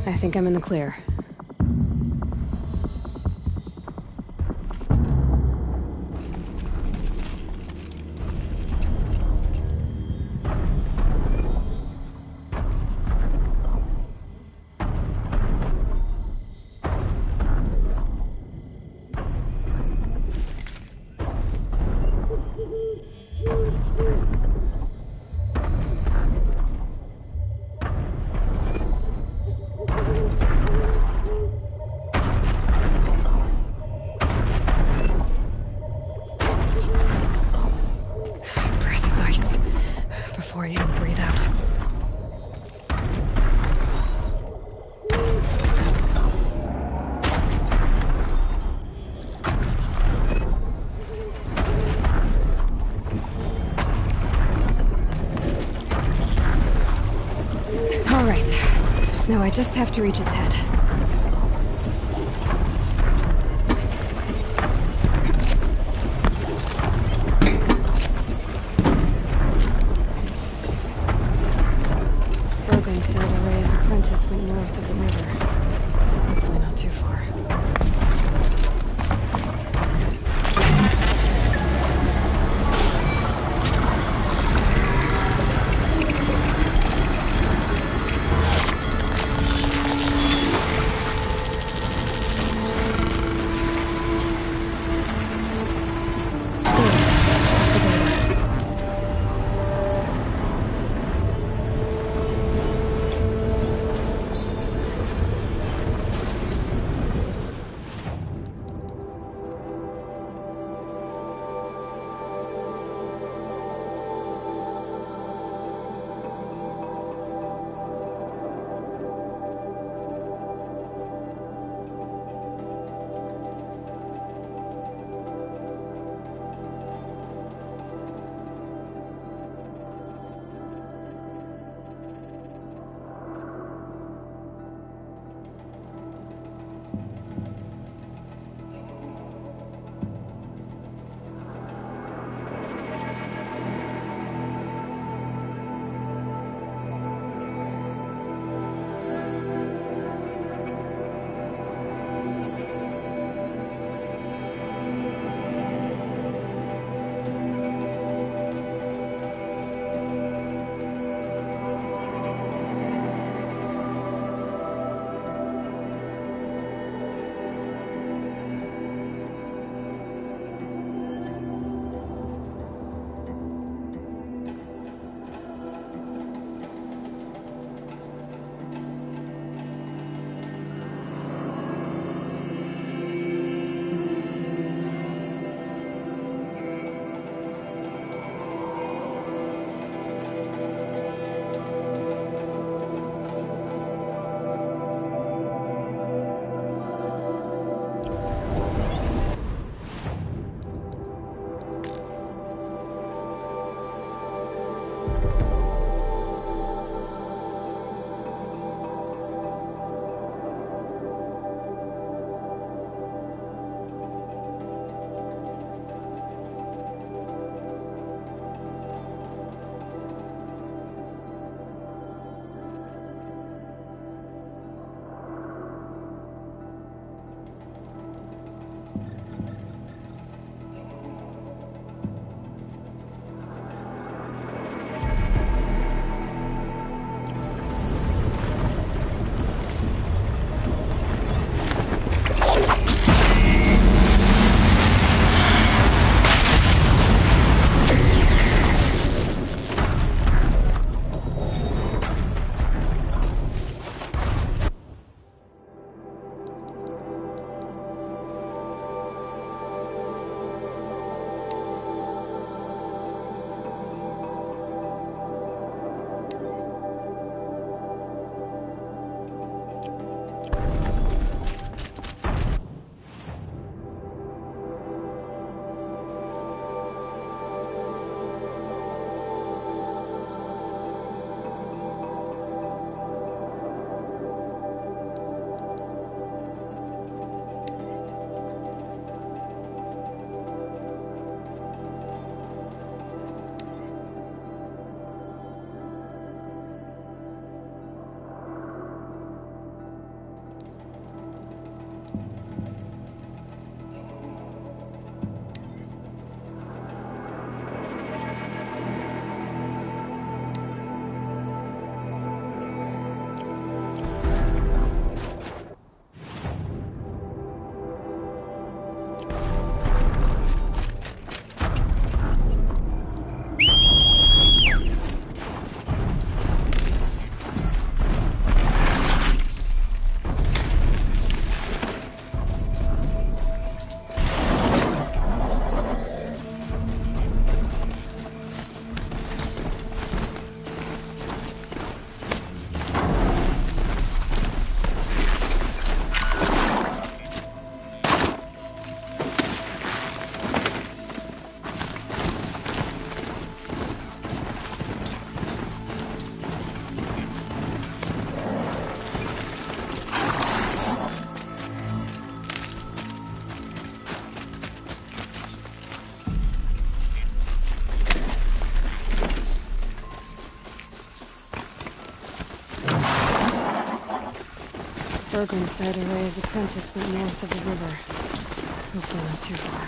I think I'm in the clear. Before you can breathe out. All right. Now I just have to reach its head. Went north of the river. Hopefully not too far. Bergman said Araya's apprentice went north of the river. Hopefully not too far.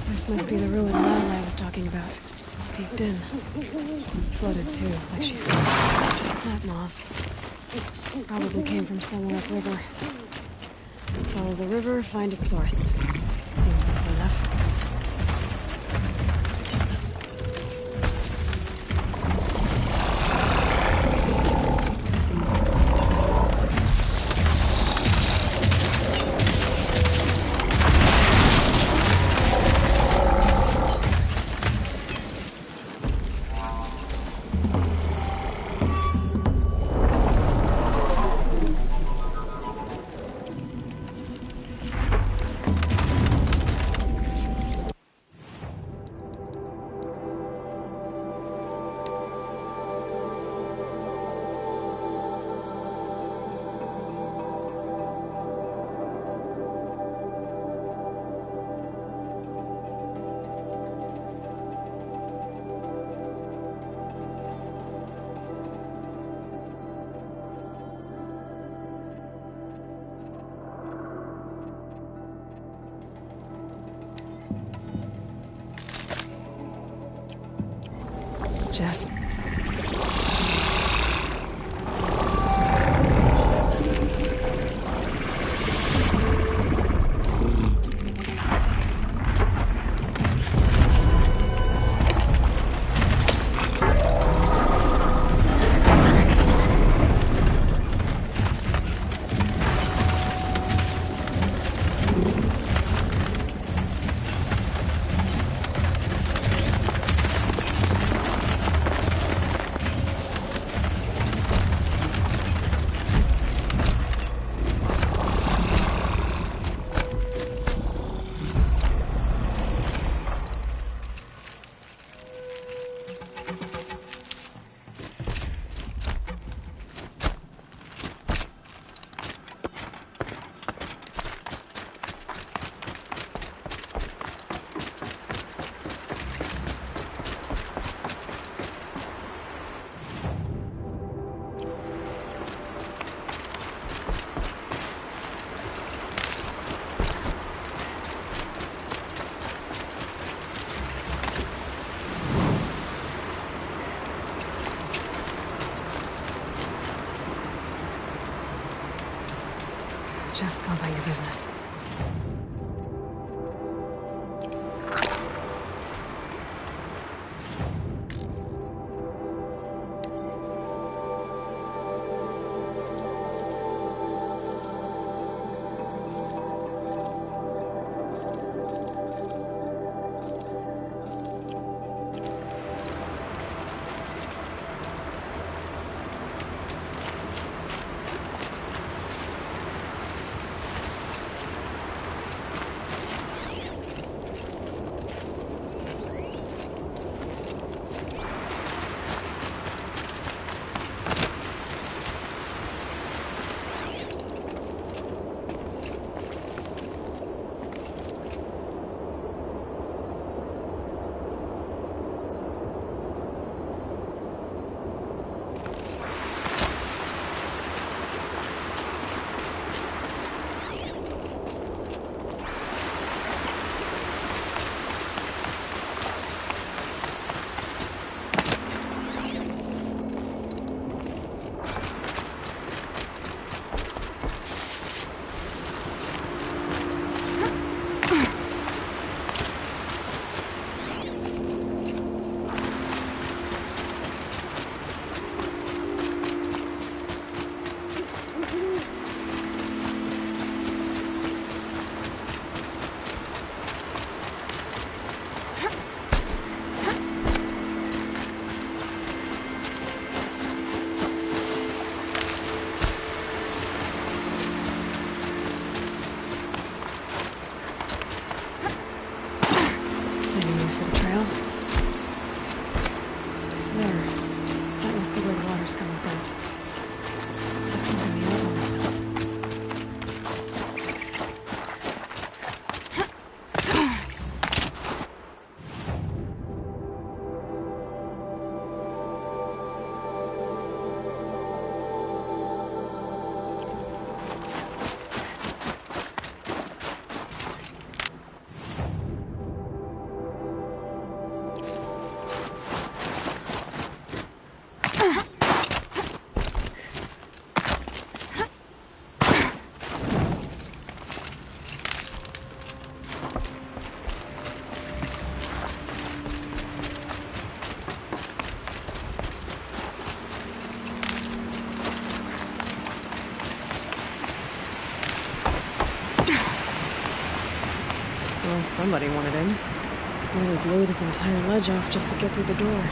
This must be the ruined well I was talking about. Deep in. Flooded too, like she said. Snap moss. Probably came from somewhere upriver. Follow the river, find its source. Seems simple enough. Just... Just go about your business. Well, somebody wanted in. Nearly blew this entire ledge off just to get through the door.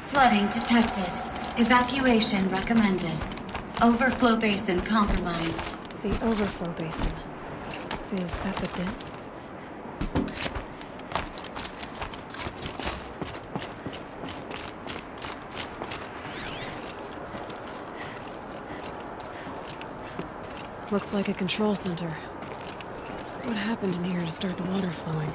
Flooding detected. Evacuation recommended. Overflow basin compromised. The overflow basin. Is that the dent? Looks like a control center. What happened in here to start the water flowing?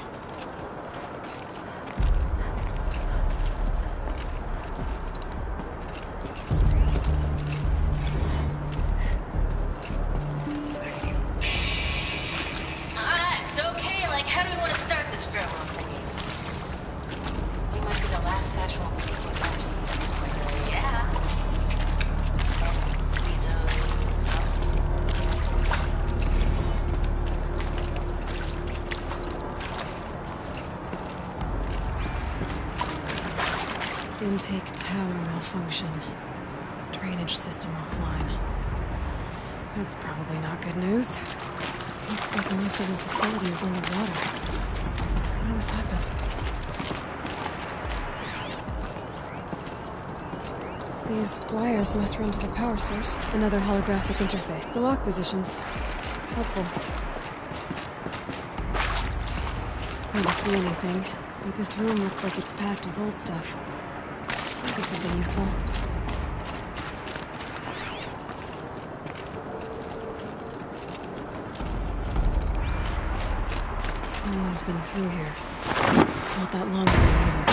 Intake tower malfunction. Drainage system offline. That's probably not good news. Looks like most of the facility is underwater. How did this happen? These wires must run to the power source. Another holographic interface. The lock positions. Helpful. Hard to see anything, but this room looks like it's packed with old stuff. Maybe something useful. Someone's been through here. Not that long ago either.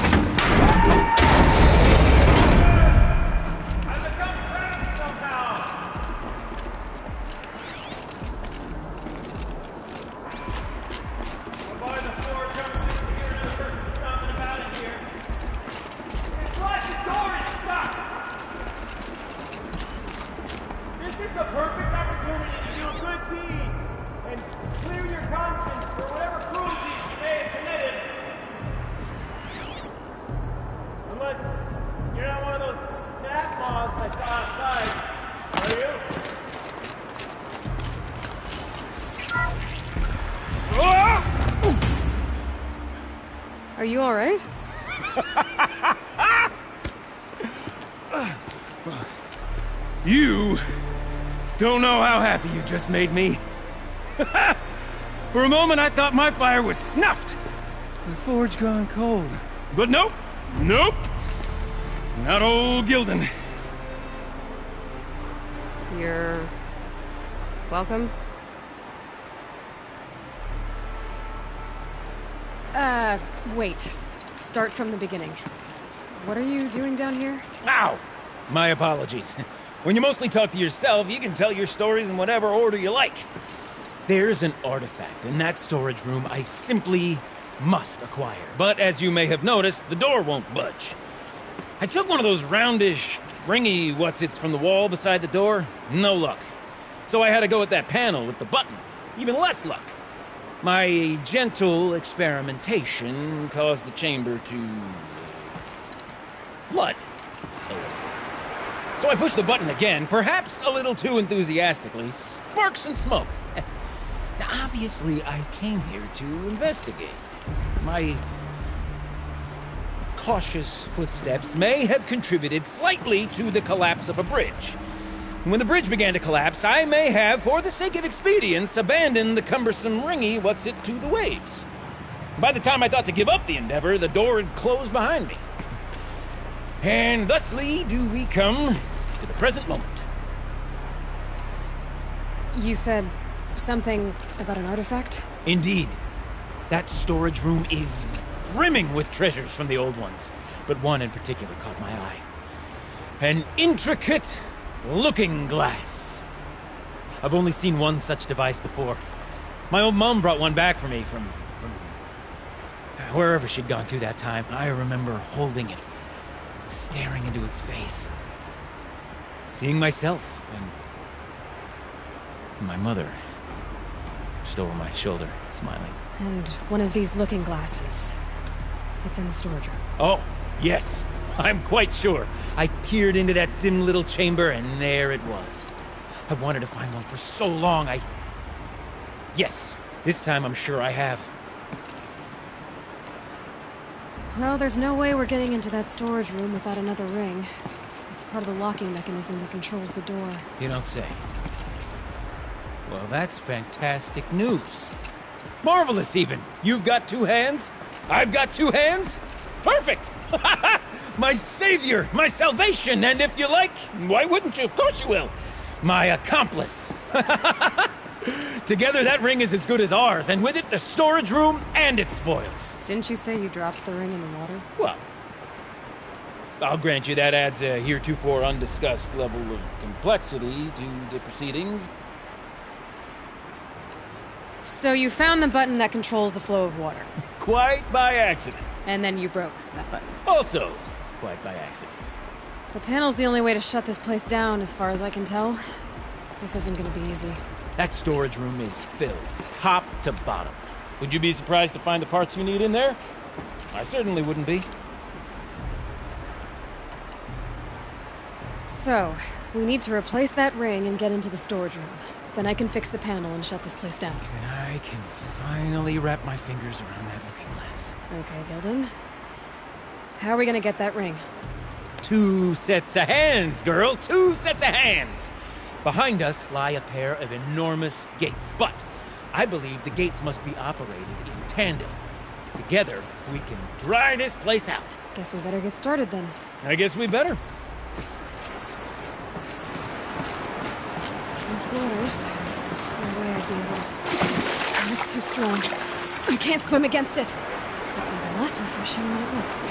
Are you alright? You don't know how happy you just made me. For a moment, I thought my fire was snuffed. The forge gone cold. But nope. Nope. Not old Gildan. You're... welcome? Wait. Start from the beginning. What are you doing down here? Ow! My apologies. When you mostly talk to yourself, you can tell your stories in whatever order you like. There's an artifact in that storage room I simply must acquire. But as you may have noticed, the door won't budge. I took one of those roundish, ringy what's-its from the wall beside the door. No luck. So I had to go with that panel with the button. Even less luck. My gentle experimentation caused the chamber to... flood. So I pushed the button again, perhaps a little too enthusiastically. Sparks and smoke. Now, obviously, I came here to investigate. My cautious footsteps may have contributed slightly to the collapse of a bridge. When the bridge began to collapse, I may have, for the sake of expedience, abandoned the cumbersome ringy what's-it to the waves. By the time I thought to give up the endeavor, the door had closed behind me. And thusly do we come to the present moment. You said something about an artifact? Indeed. That storage room is brimming with treasures from the old ones, but one in particular caught my eye. An intricate looking glass. I've only seen one such device before. My old mom brought one back for me from wherever she'd gone to that time. I remember holding it, staring into its face, seeing myself and my mother just over my shoulder, smiling. And one of these looking glasses. It's in the storage room. Oh, yes. I'm quite sure. I peered into that dim little chamber, and there it was. I've wanted to find one for so long, Yes, this time I'm sure I have. Well, there's no way we're getting into that storage room without another ring. It's part of the locking mechanism that controls the door. You don't say. Well, that's fantastic news. Marvelous, even. You've got 2 hands. I've got 2 hands. Perfect! My savior, my salvation, and if you like, why wouldn't you? Of course you will. My accomplice. Together, that ring is as good as ours, and with it, the storage room and its spoils. Didn't you say you dropped the ring in the water? Well, I'll grant you that adds a heretofore undiscussed level of complexity to the proceedings. So you found the button that controls the flow of water. Quite by accident. And then you broke that button. Also, quite by accident. The panel's the only way to shut this place down, as far as I can tell. This isn't gonna be easy. That storage room is filled, top to bottom. Would you be surprised to find the parts you need in there? I certainly wouldn't be. So, we need to replace that ring and get into the storage room. Then I can fix the panel and shut this place down. And I can finally wrap my fingers around that looking glass. Okay, Gilden. How are we gonna get that ring? 2 sets of hands, girl! 2 sets of hands! Behind us lie a pair of enormous gates, but I believe the gates must be operated in tandem. Together, we can dry this place out. Guess we better get started then. I guess we better. With waters, no way I'd be able to swim. It's too strong. I can't swim against it. It's even less refreshing than it looks.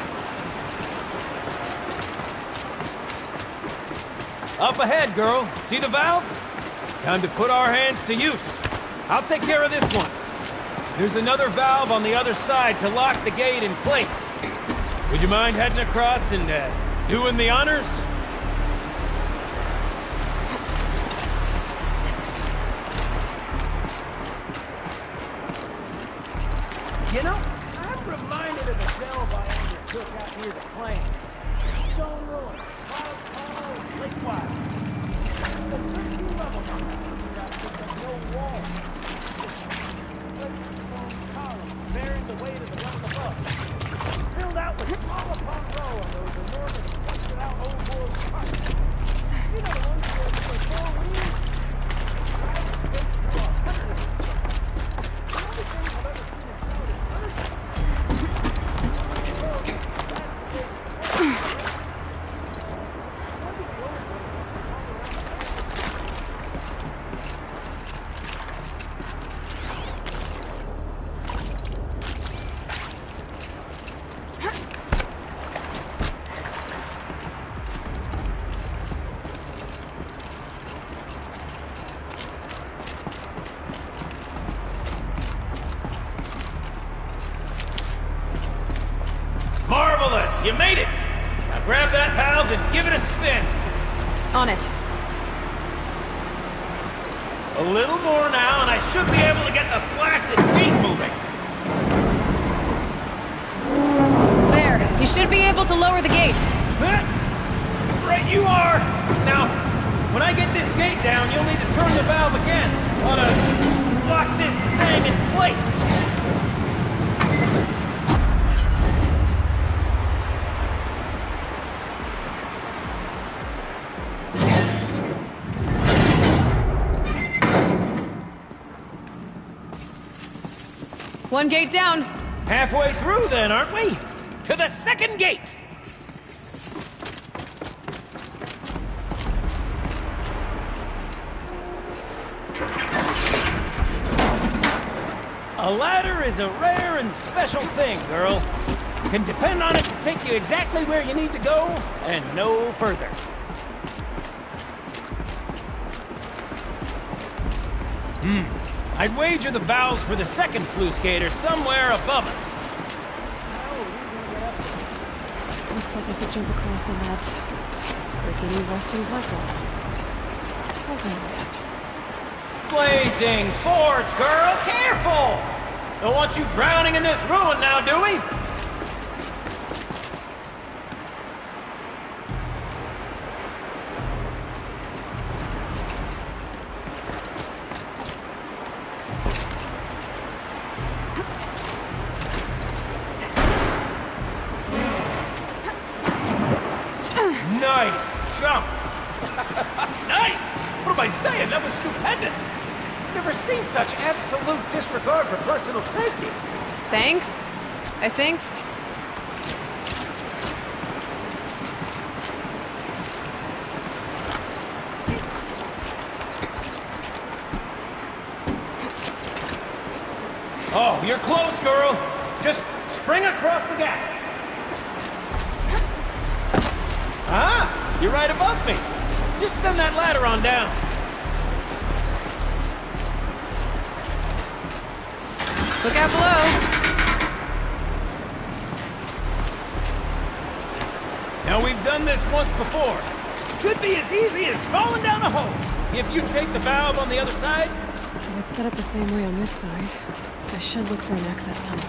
Up ahead, girl. See the valve? Time to put our hands to use. I'll take care of this one. There's another valve on the other side to lock the gate in place. Would you mind heading across and doing the honors? You know, I'm reminded of a delve I undertook out near the plant. Stone Ruin, Wild Hollow, Lake Wild. The first 2 levels on that with no wall. Stone column bearing the weight of the one above. Filled out with row upon row of those enormous busted out old world parts. You know the ones where the 4 wheels? Right? They through 100 of them. The only thing I've ever seen in town is Marvelous! You made it! Now grab that valve and give it a spin. On it. A little more now, and I should be able to get the blasted gate moving. There. You should be able to lower the gate. Right you are! Now, when I get this gate down, you'll need to turn the valve again. Ought to lock this thing in place. One gate down. Halfway through then, aren't we? To the second gate! A ladder is a rare and special thing, girl. Can depend on it to take you exactly where you need to go, and no further. I'd wager the valves for the second sluice gate are somewhere above us. Looks like I could jump across on that rickety rusting platform. I'll go with that. Blazing forge, girl! Careful! Don't want you drowning in this ruin now, do we? absolute disregard for personal safety. Thanks, I think. Oh, you're close, girl. Just spring across the gap. Ah, you're right above me. Just send that ladder on down. Look out below. Now, we've done this once before. Could be as easy as falling down a hole. If you take the valve on the other side. Well, it's set up the same way on this side. I should look for an access tunnel.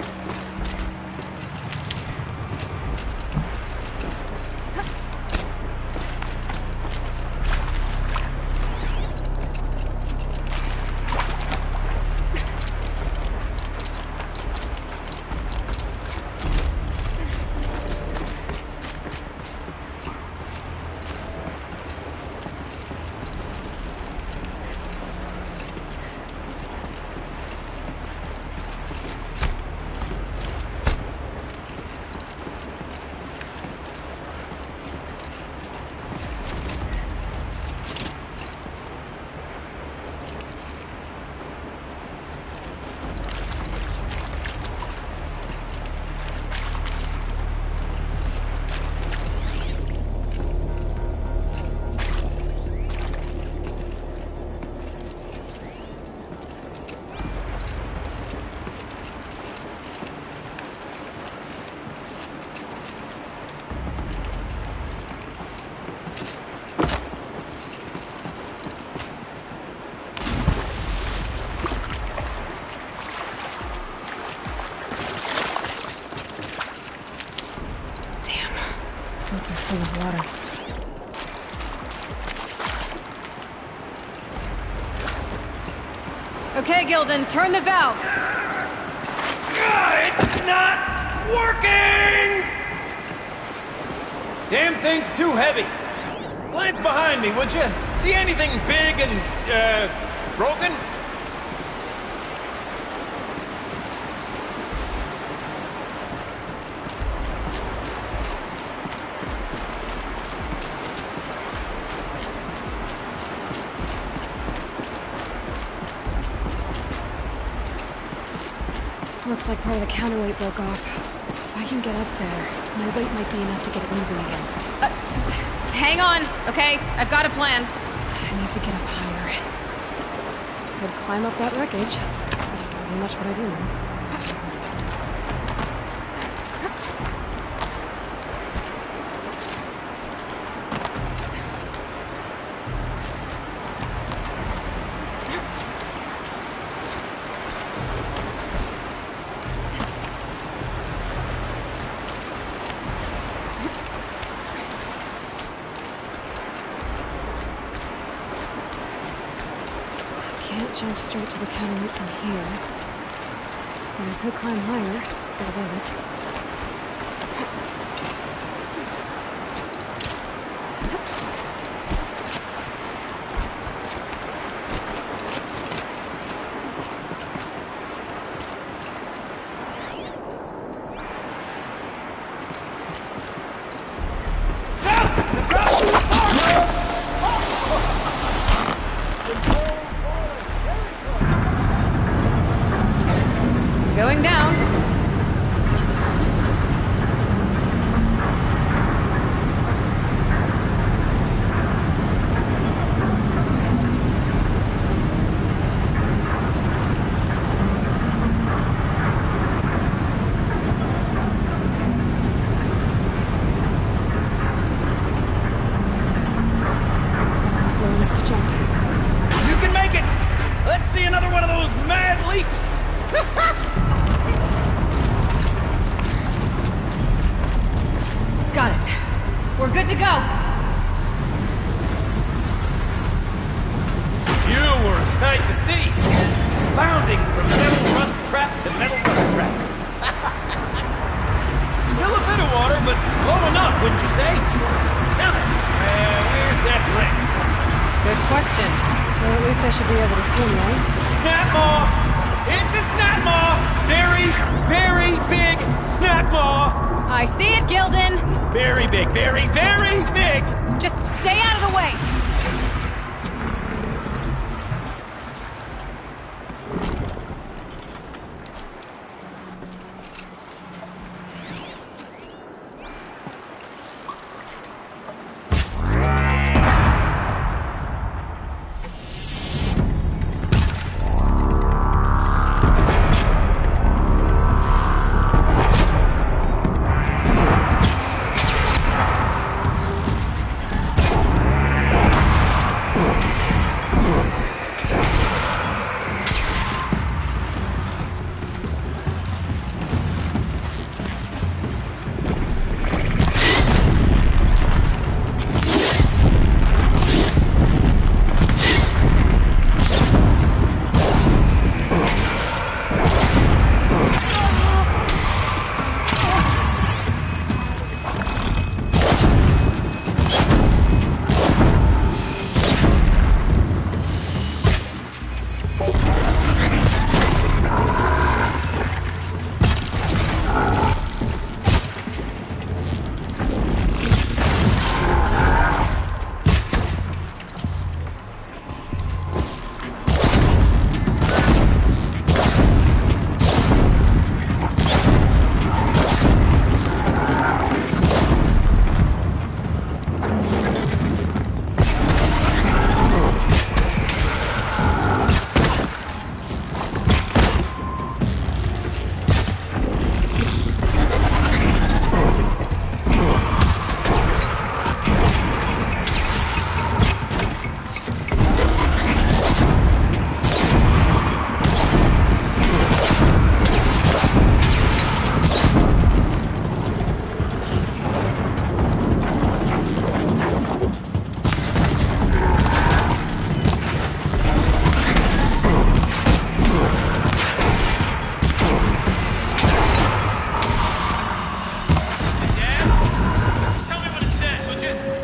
Fields are full of water. Okay, Gilden, turn the valve. It's not working! Damn thing's too heavy. Glance behind me, would you? See anything big and, broken? Looks like part of the counterweight broke off. If I can get up there, my weight might be enough to get it moving again. Hang on, okay? I've got a plan. I need to get up higher. Could climb up that wreckage. That's pretty much what I do now. Jump straight to the counterweight from here. And I could climb higher, get above it. Going down. Slow enough to jump. You can make it! Let's see another one of those mad leaps! Got it. We're good to go. You were a sight to see. Bounding from metal rust trap to metal rust trap. Still a bit of water, but low enough, wouldn't you say? Now then, where's that ring? Good question. Well, at least I should be able to swim, right? Snap off! I see it, Gildan! Very big, very, very big! Just stay out of the way!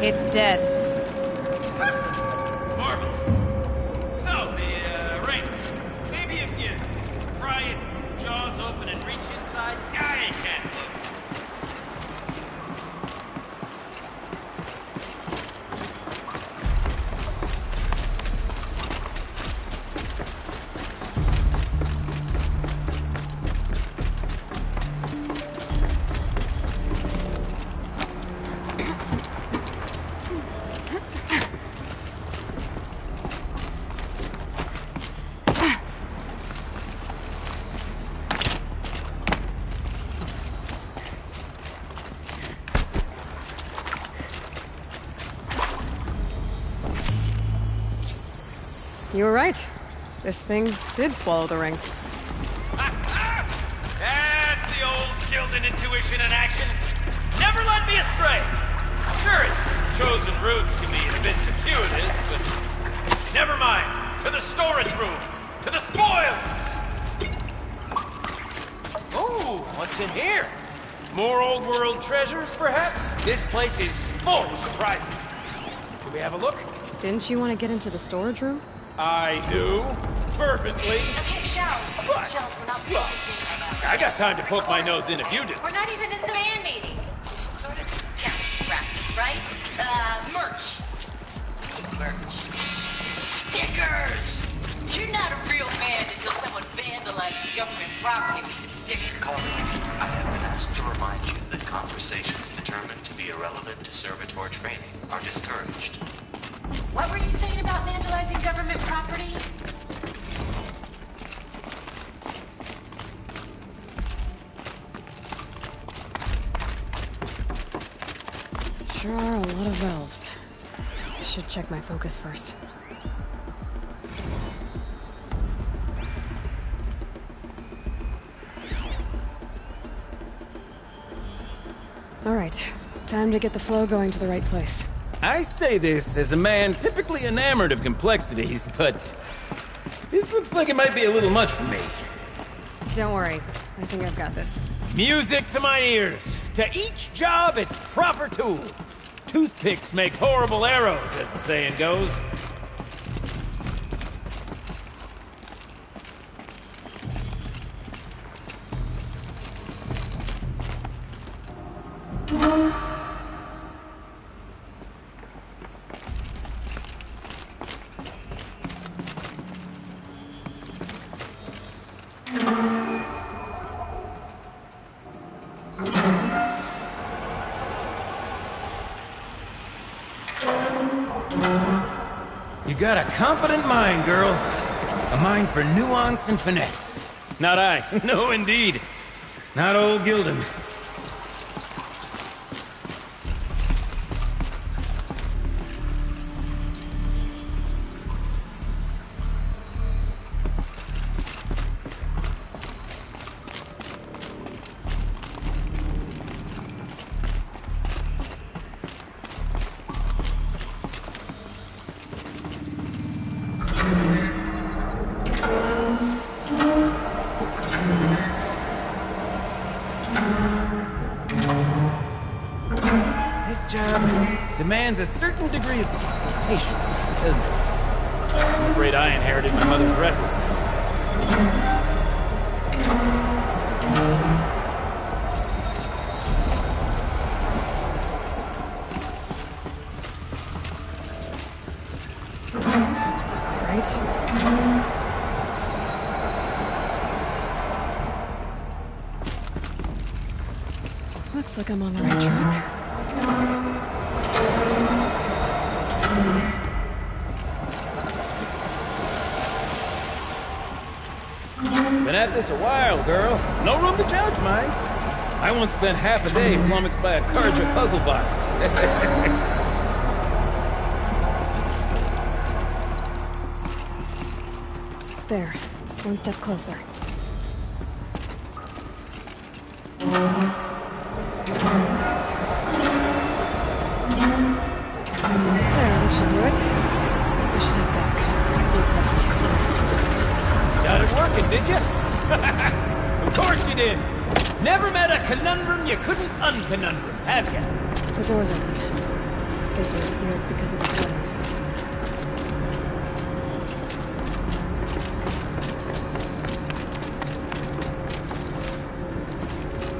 It's dead. Marvelous. So, the ring. Maybe if you pry its jaws open and reach inside, I can't look. You were right. This thing did swallow the ring. That's the old Gildan intuition in action. It's never led me astray. Sure, its chosen routes can be a bit circuitous, but never mind. To the storage room. To the spoils. Ooh, what's in here? More old world treasures, perhaps? This place is full of surprises. Can we have a look? Didn't you want to get into the storage room? I do. Fervently. Okay, Shells. What? Shells, we're not focusing on I got time to poke my nose in if you did. We're not even in the band meeting. Sort of counting practice, right? Merch. Merch. Stickers! You're not a real band until someone vandalizes government property with your sticker. Colleagues, I have been asked to remind you that conversations determined to be irrelevant to servitor training are discouraged. What were you saying about vandalizing government property? Sure are a lot of valves. I should check my focus first. All right, time to get the flow going to the right place. I say this as a man typically enamored of complexities, but this looks like it might be a little much for me. Don't worry, I think I've got this. Music to my ears. To each job, its proper tool. Toothpicks make horrible arrows, as the saying goes. got a competent mind, girl. A mind for nuance and finesse. Not I. No, indeed. Not old Gildan. Demands a certain degree of patience, doesn't it? I'm afraid I inherited my mother's restlessness. That's not right. Looks like I'm on the right track. Been at this a while, girl. No room to judge, mind. I once spent half a day flummoxed by a Carja puzzle box. There. One step closer. There, that should do it. I should head back. See if that's Got it working, did you? Of course you did. Never met a conundrum you couldn't unconundrum, have you? The door's open. Guess it was sealed because of the flooding.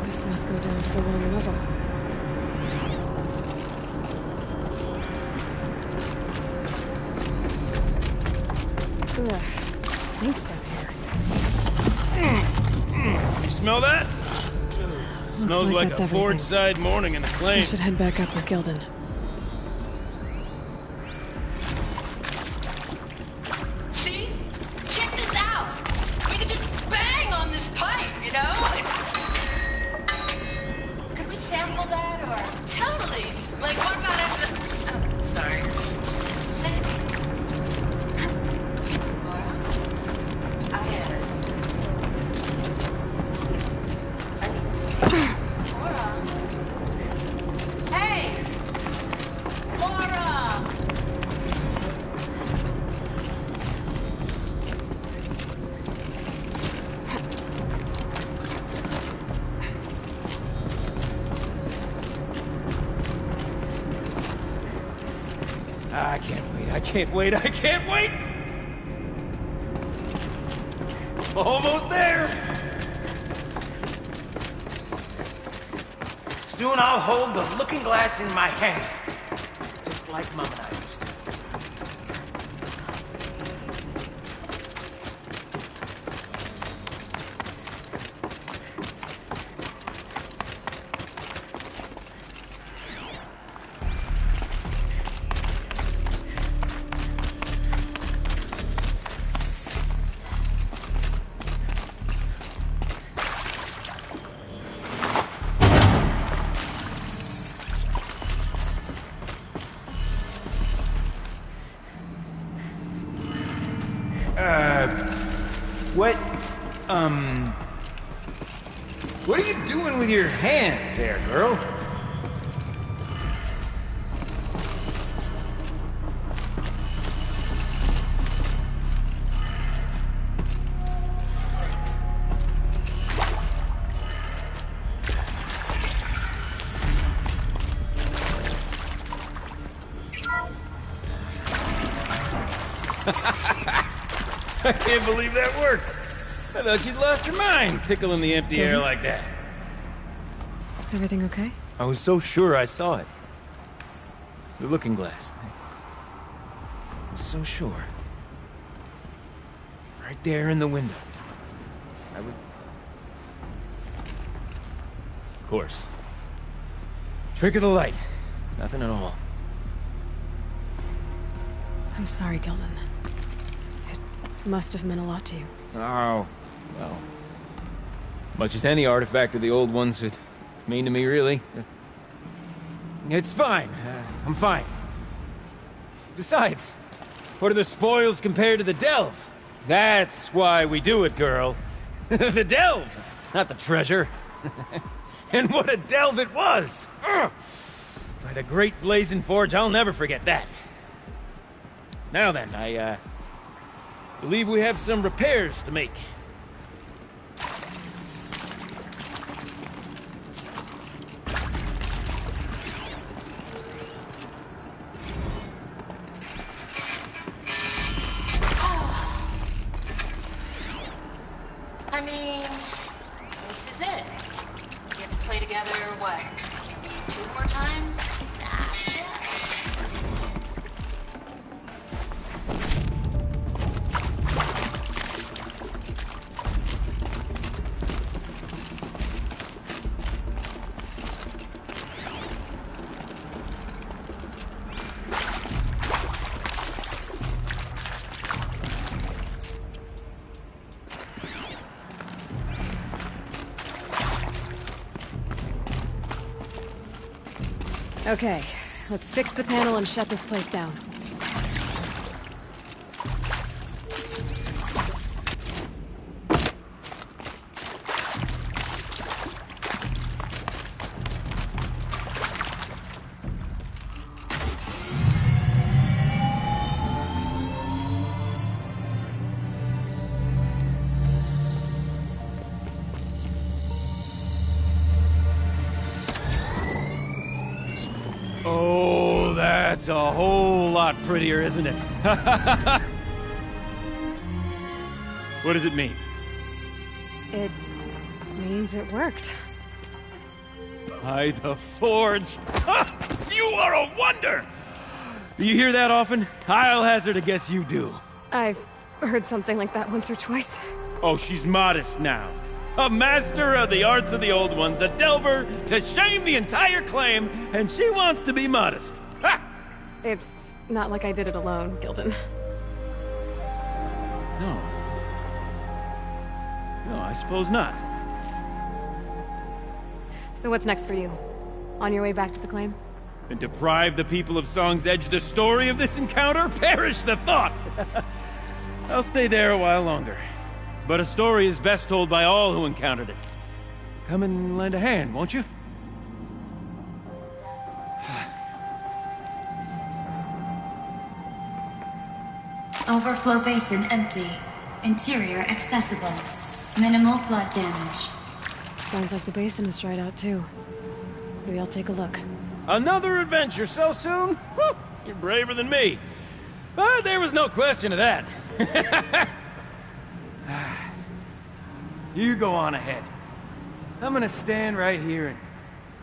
This must go down to the lower level. Ugh, stinks down here. You smell that? Smells like that's a everything. Forge-side morning in the I claim. should head back up with Gildan. See? Check this out. We could just bang on this pipe, you know? Could we sample that or? Totally. Like, what about after the... Oh, sorry. Just saying. Hey! Laura! I can't wait, I can't wait, I can't wait! Almost there! Soon I'll hold the looking glass in my hand. Just like Mom and I used to. What are you doing with your hands there, girl? I can't believe that worked. I thought you'd lost your mind, tickling the empty air like that. Everything okay? I was so sure I saw it. The looking glass. I was so sure. Right there in the window. I would... Of course. Trick of the light. Nothing at all. I'm sorry, Gildan. It must have meant a lot to you. Oh, well. Much as any artifact of the old ones would mean to me, really. It's fine. I'm fine. Besides, what are the spoils compared to the delve? That's why we do it, girl. The delve, not the treasure. And what a delve it was! Ugh. By the great Blazing Forge, I'll never forget that. Now then, I believe we have some repairs to make. I mean, this is it. We get to play together, what, maybe 2 more times? Ah, shit. Okay, let's fix the panel and shut this place down. Oh, that's a whole lot prettier, isn't it? What does it mean? It means it worked. By the Forge! You are a wonder! Do you hear that often? I'll hazard a guess you do. I've heard something like that once or twice. Oh, she's modest now. A master of the arts of the old ones, a delver to shame the entire claim, and she wants to be modest. Ha! It's not like I did it alone, Gildan. No. No, I suppose not. So what's next for you? On your way back to the claim? And deprive the people of Song's Edge the story of this encounter? Perish the thought! I'll stay there a while longer. But a story is best told by all who encountered it. Come and lend a hand, won't you? Overflow basin empty. Interior accessible. Minimal flood damage. Sounds like the basin is dried out too. Maybe I'll take a look. Another adventure so soon? Whew, you're braver than me. But there was no question of that. You go on ahead. I'm gonna stand right here and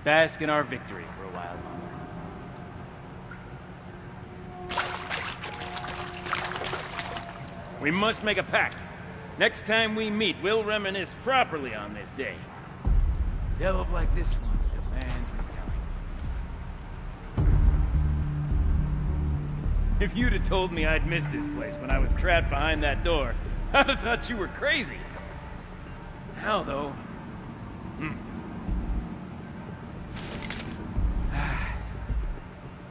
bask in our victory for a while longer. We must make a pact. Next time we meet, we'll reminisce properly on this day. Delve like this one demands retelling. If you'd have told me I'd missed this place when I was trapped behind that door, I'd have thought you were crazy. Now, though...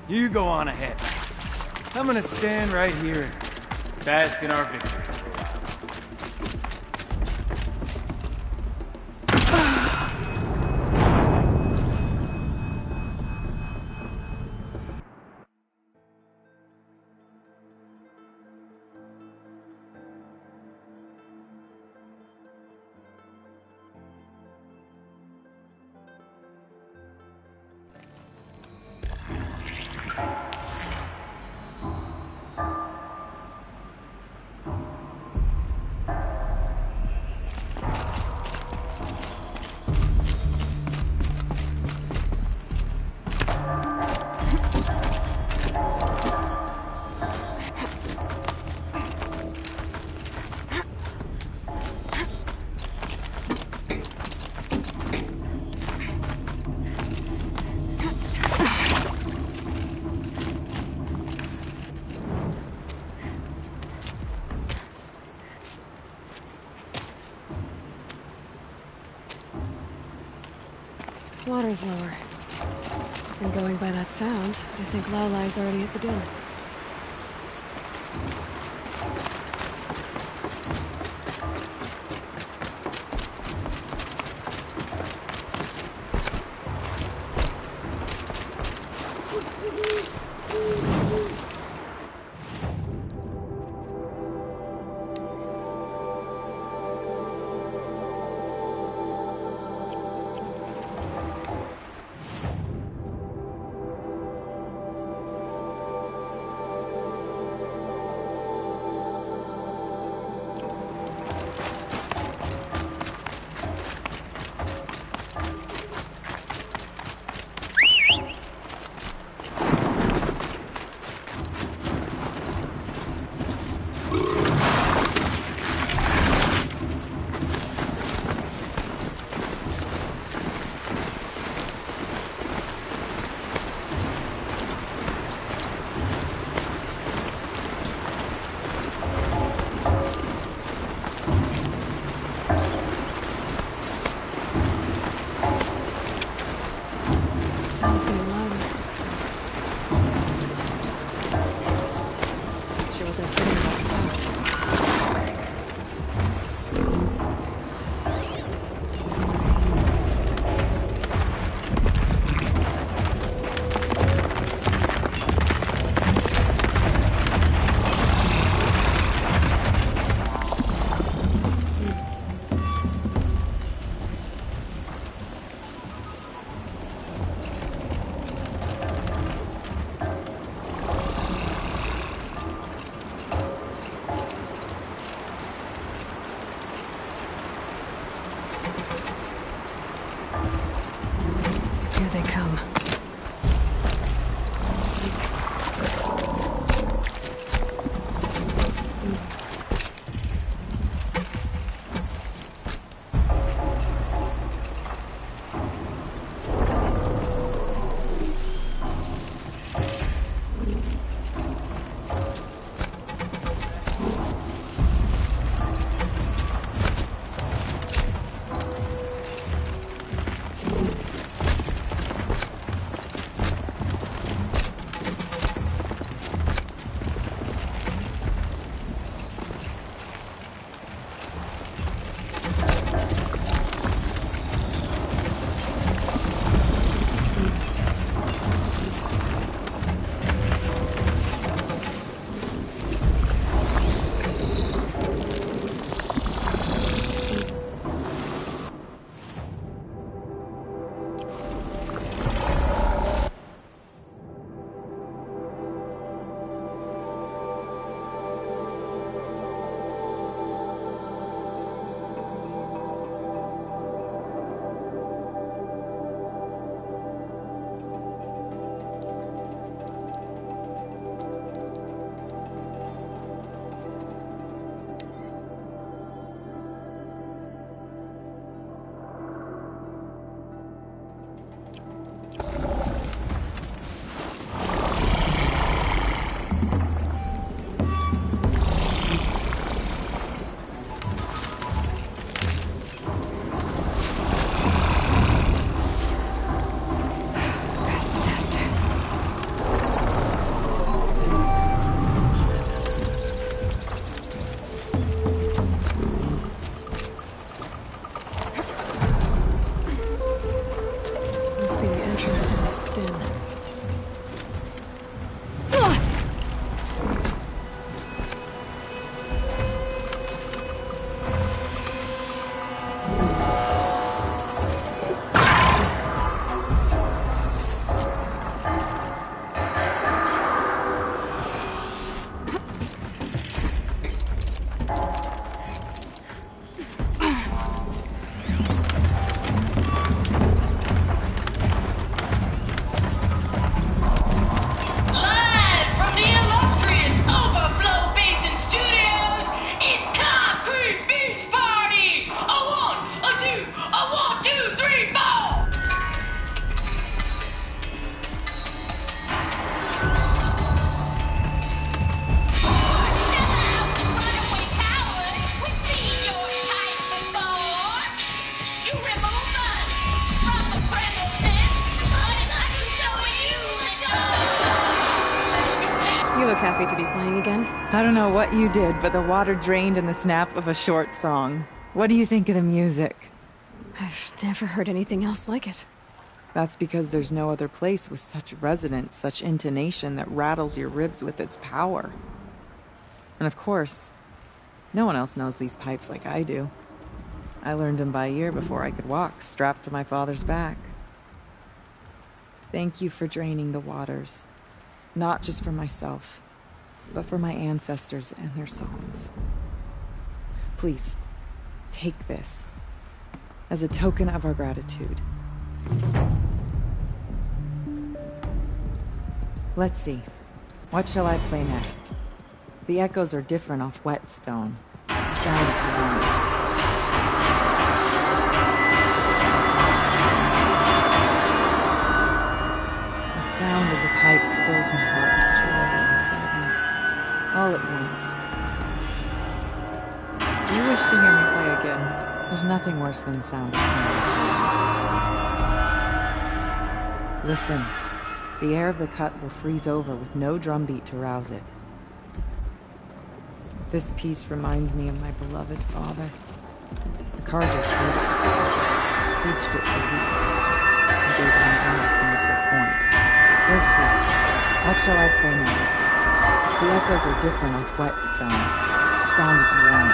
You go on ahead. I'm gonna stand right here and bask in our victory for a while. Water's lower. And going by that sound, I think Laolai's already at the den. You happy to be playing again? I don't know what you did, but the water drained in the snap of a short song. What do you think of the music? I've never heard anything else like it. That's because there's no other place with such resonance, such intonation that rattles your ribs with its power. And of course, no one else knows these pipes like I do. I learned them by ear before I could walk, strapped to my father's back. Thank you for draining the waters. Not just for myself, but for my ancestors and their songs. Please, take this as a token of our gratitude. Let's see. What shall I play next? The echoes are different off Whetstone. The sound is warm. The sound of the pipes fills my heart with joy and sadness, all at once. Do you wish to hear me play again? There's nothing worse than the sound of silence. Listen, the air of the cut will freeze over with no drumbeat to rouse it. This piece reminds me of my beloved father. The Carja played it, sieged it for weeks, and gave it an hour to make their point. Let's see, what shall I play next? The echoes are different off Whetstone. The sound is warm.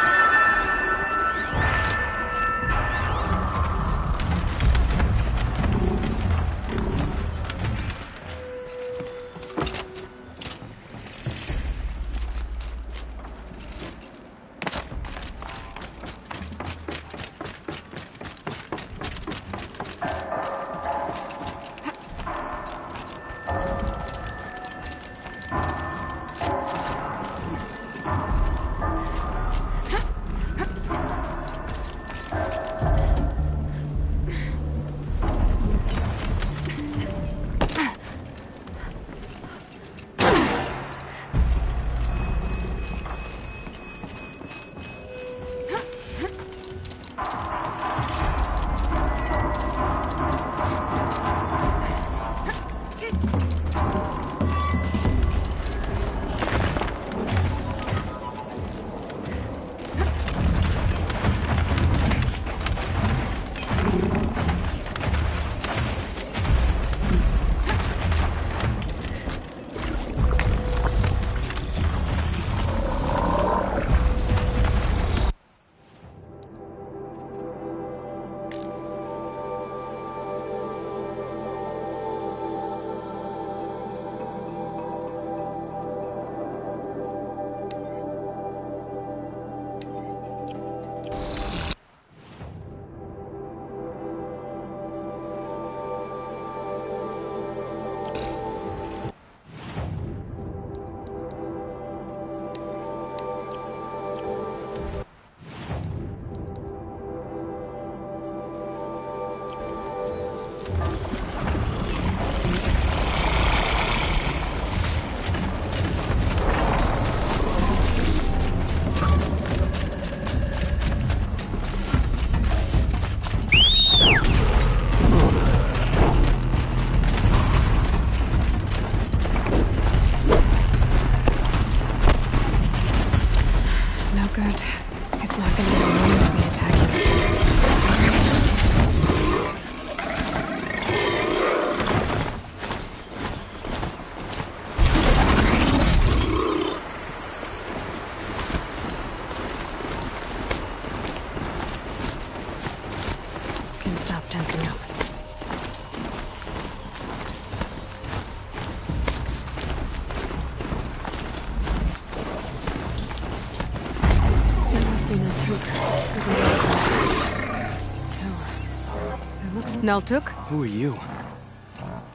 Naltuk? Who are you?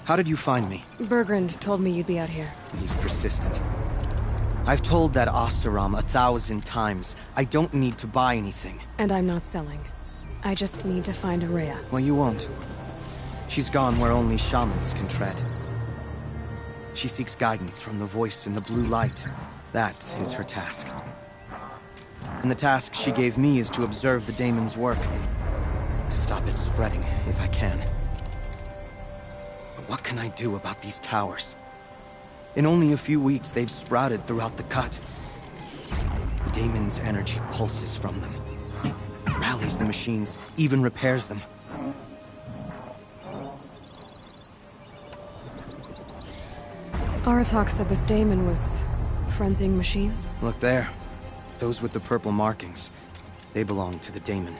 How did you find me? Bergrand told me you'd be out here. He's persistent. I've told that Oseram 1,000 times. I don't need to buy anything. And I'm not selling. I just need to find Ourea. Well, you won't. She's gone where only shamans can tread. She seeks guidance from the voice in the blue light. That is her task. And the task she gave me is to observe the daemon's work. To stop it spreading, if I can. But what can I do about these towers? In only a few weeks, they've sprouted throughout the cut. The daemon's energy pulses from them, rallies the machines, even repairs them. Aratak said this daemon was frenzying machines. Look there. Those with the purple markings. They belong to the daemon.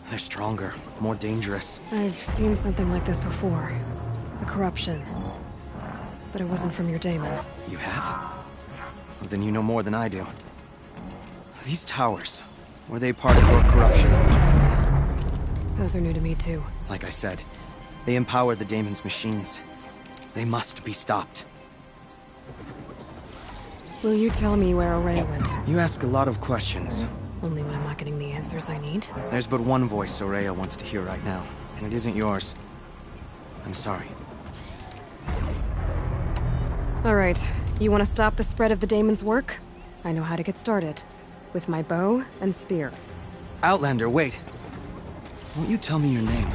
They're stronger, more dangerous. I've seen something like this before. A corruption. But it wasn't from your daemon. You have? Well, then you know more than I do. These towers, were they part of your corruption? Those are new to me too. Like I said, they empower the daemon's machines. They must be stopped. Will you tell me where Ourea went? You ask a lot of questions. Only when I'm not getting the answers I need. There's but one voice Ourea wants to hear right now, and it isn't yours. I'm sorry. All right, you want to stop the spread of the daemon's work? I know how to get started. With my bow and spear. Outlander, wait. Won't you tell me your name?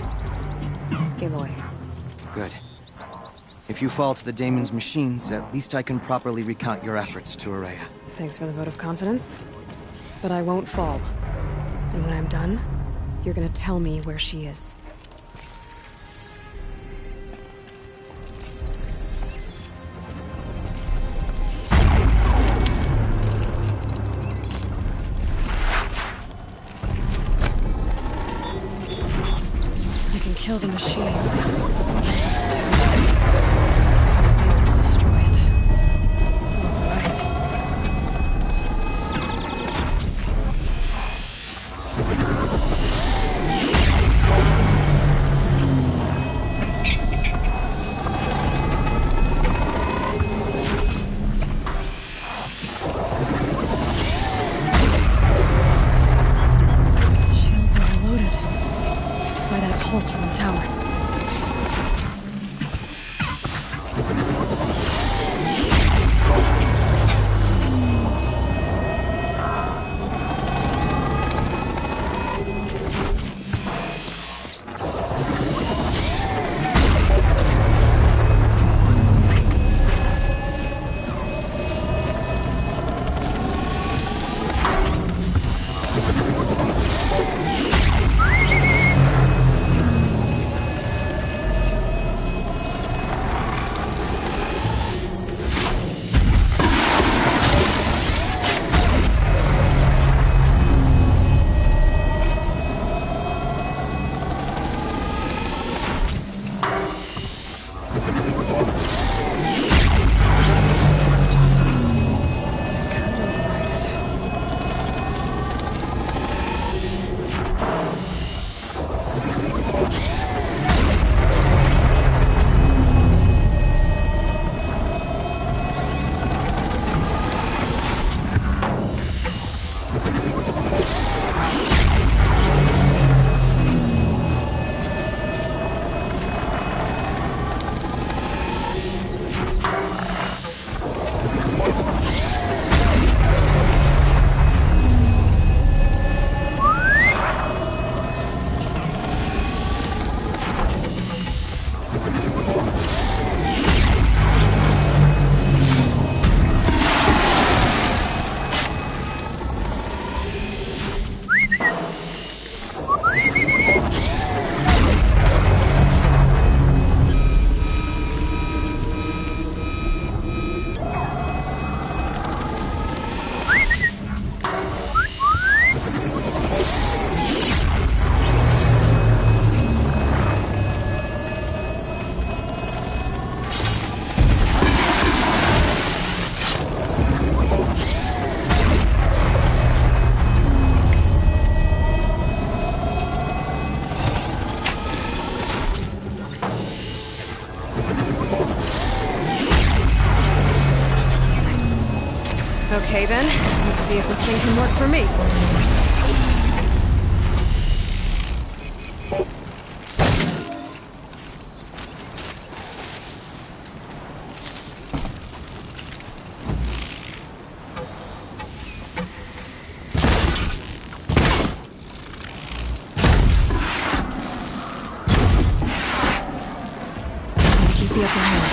Aloy. Good. If you fall to the daemon's machines, at least I can properly recount your efforts to Ourea. Thanks for the vote of confidence. But I won't fall. And when I'm done, you're gonna tell me where she is. I can kill the machines. Destroy it. All right. Shields are loaded by that pulse from the tower. Okay then, let's see if this thing can work for me. Keep the upper hand.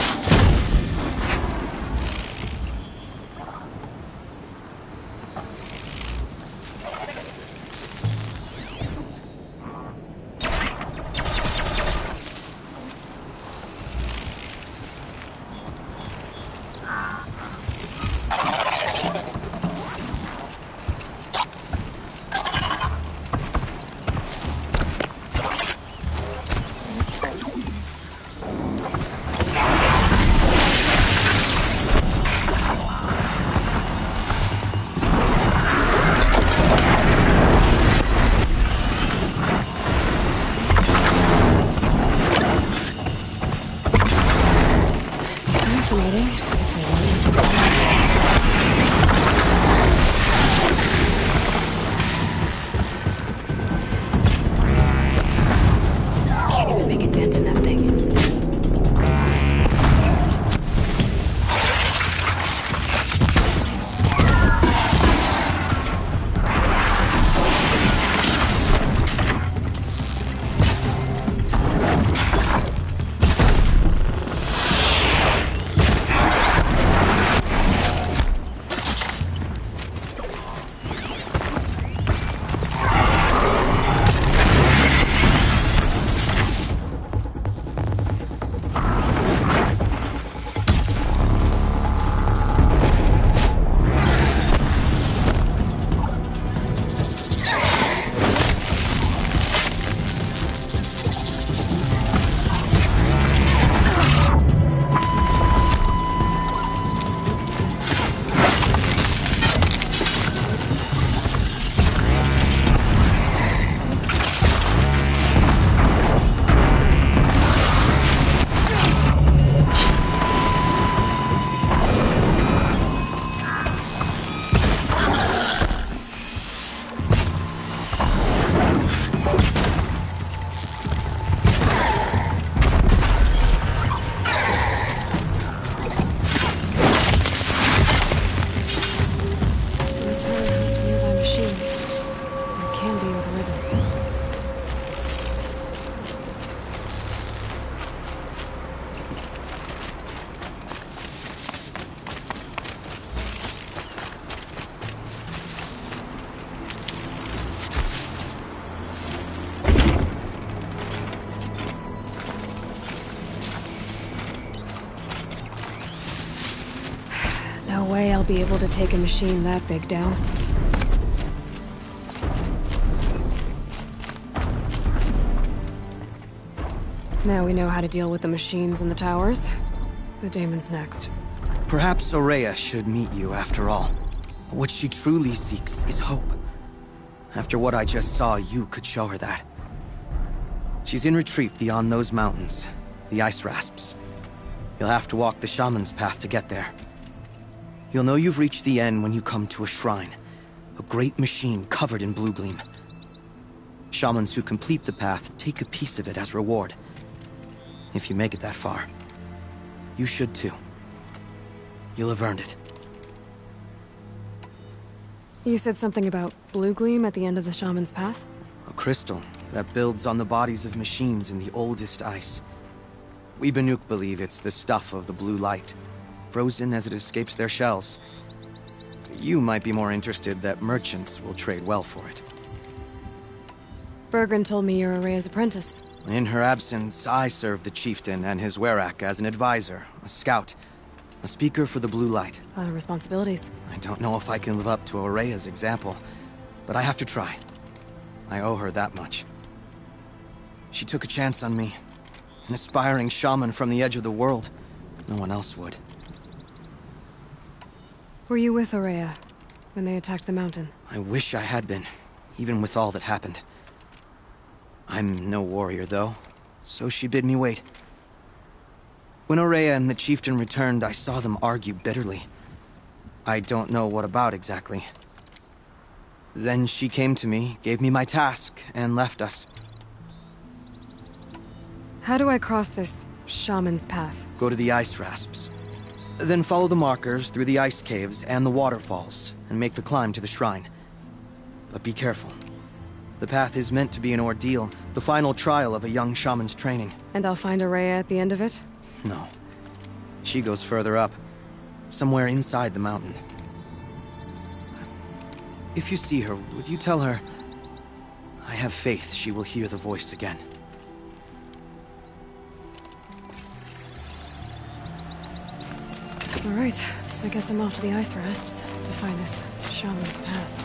be able to take a machine that big down. Now we know how to deal with the machines in the towers. The Daemon's next. Perhaps Ourea should meet you after all. What she truly seeks is hope. After what I just saw, you could show her that. She's in retreat beyond those mountains, the Ice Rasps. You'll have to walk the Shaman's path to get there. You'll know you've reached the end when you come to a shrine. A great machine covered in blue gleam. Shamans who complete the path take a piece of it as reward. If you make it that far, you should too. You'll have earned it. You said something about blue gleam at the end of the Shaman's path? A crystal that builds on the bodies of machines in the oldest ice. We Banuk believe it's the stuff of the blue light, frozen as it escapes their shells. You might be more interested that merchants will trade well for it. Bergren told me you're Ourea's apprentice. In her absence, I serve the chieftain and his werak as an advisor, a scout, a speaker for the blue light. A lot of responsibilities. I don't know if I can live up to Ourea's example, but I have to try. I owe her that much. She took a chance on me. An aspiring shaman from the edge of the world. No one else would. Were you with Ourea when they attacked the mountain? I wish I had been, even with all that happened. I'm no warrior, though, so she bid me wait. When Ourea and the chieftain returned, I saw them argue bitterly. I don't know what about exactly. Then she came to me, gave me my task, and left us. How do I cross this shaman's path? Go to the Ice Rasps. Then follow the markers through the ice caves and the waterfalls, and make the climb to the shrine. But be careful. The path is meant to be an ordeal, the final trial of a young shaman's training. And I'll find Ourea at the end of it? No. She goes further up, somewhere inside the mountain. If you see her, would you tell her, I have faith she will hear the voice again. All right, I guess I'm off to the Ice Rasps to find this shaman's path.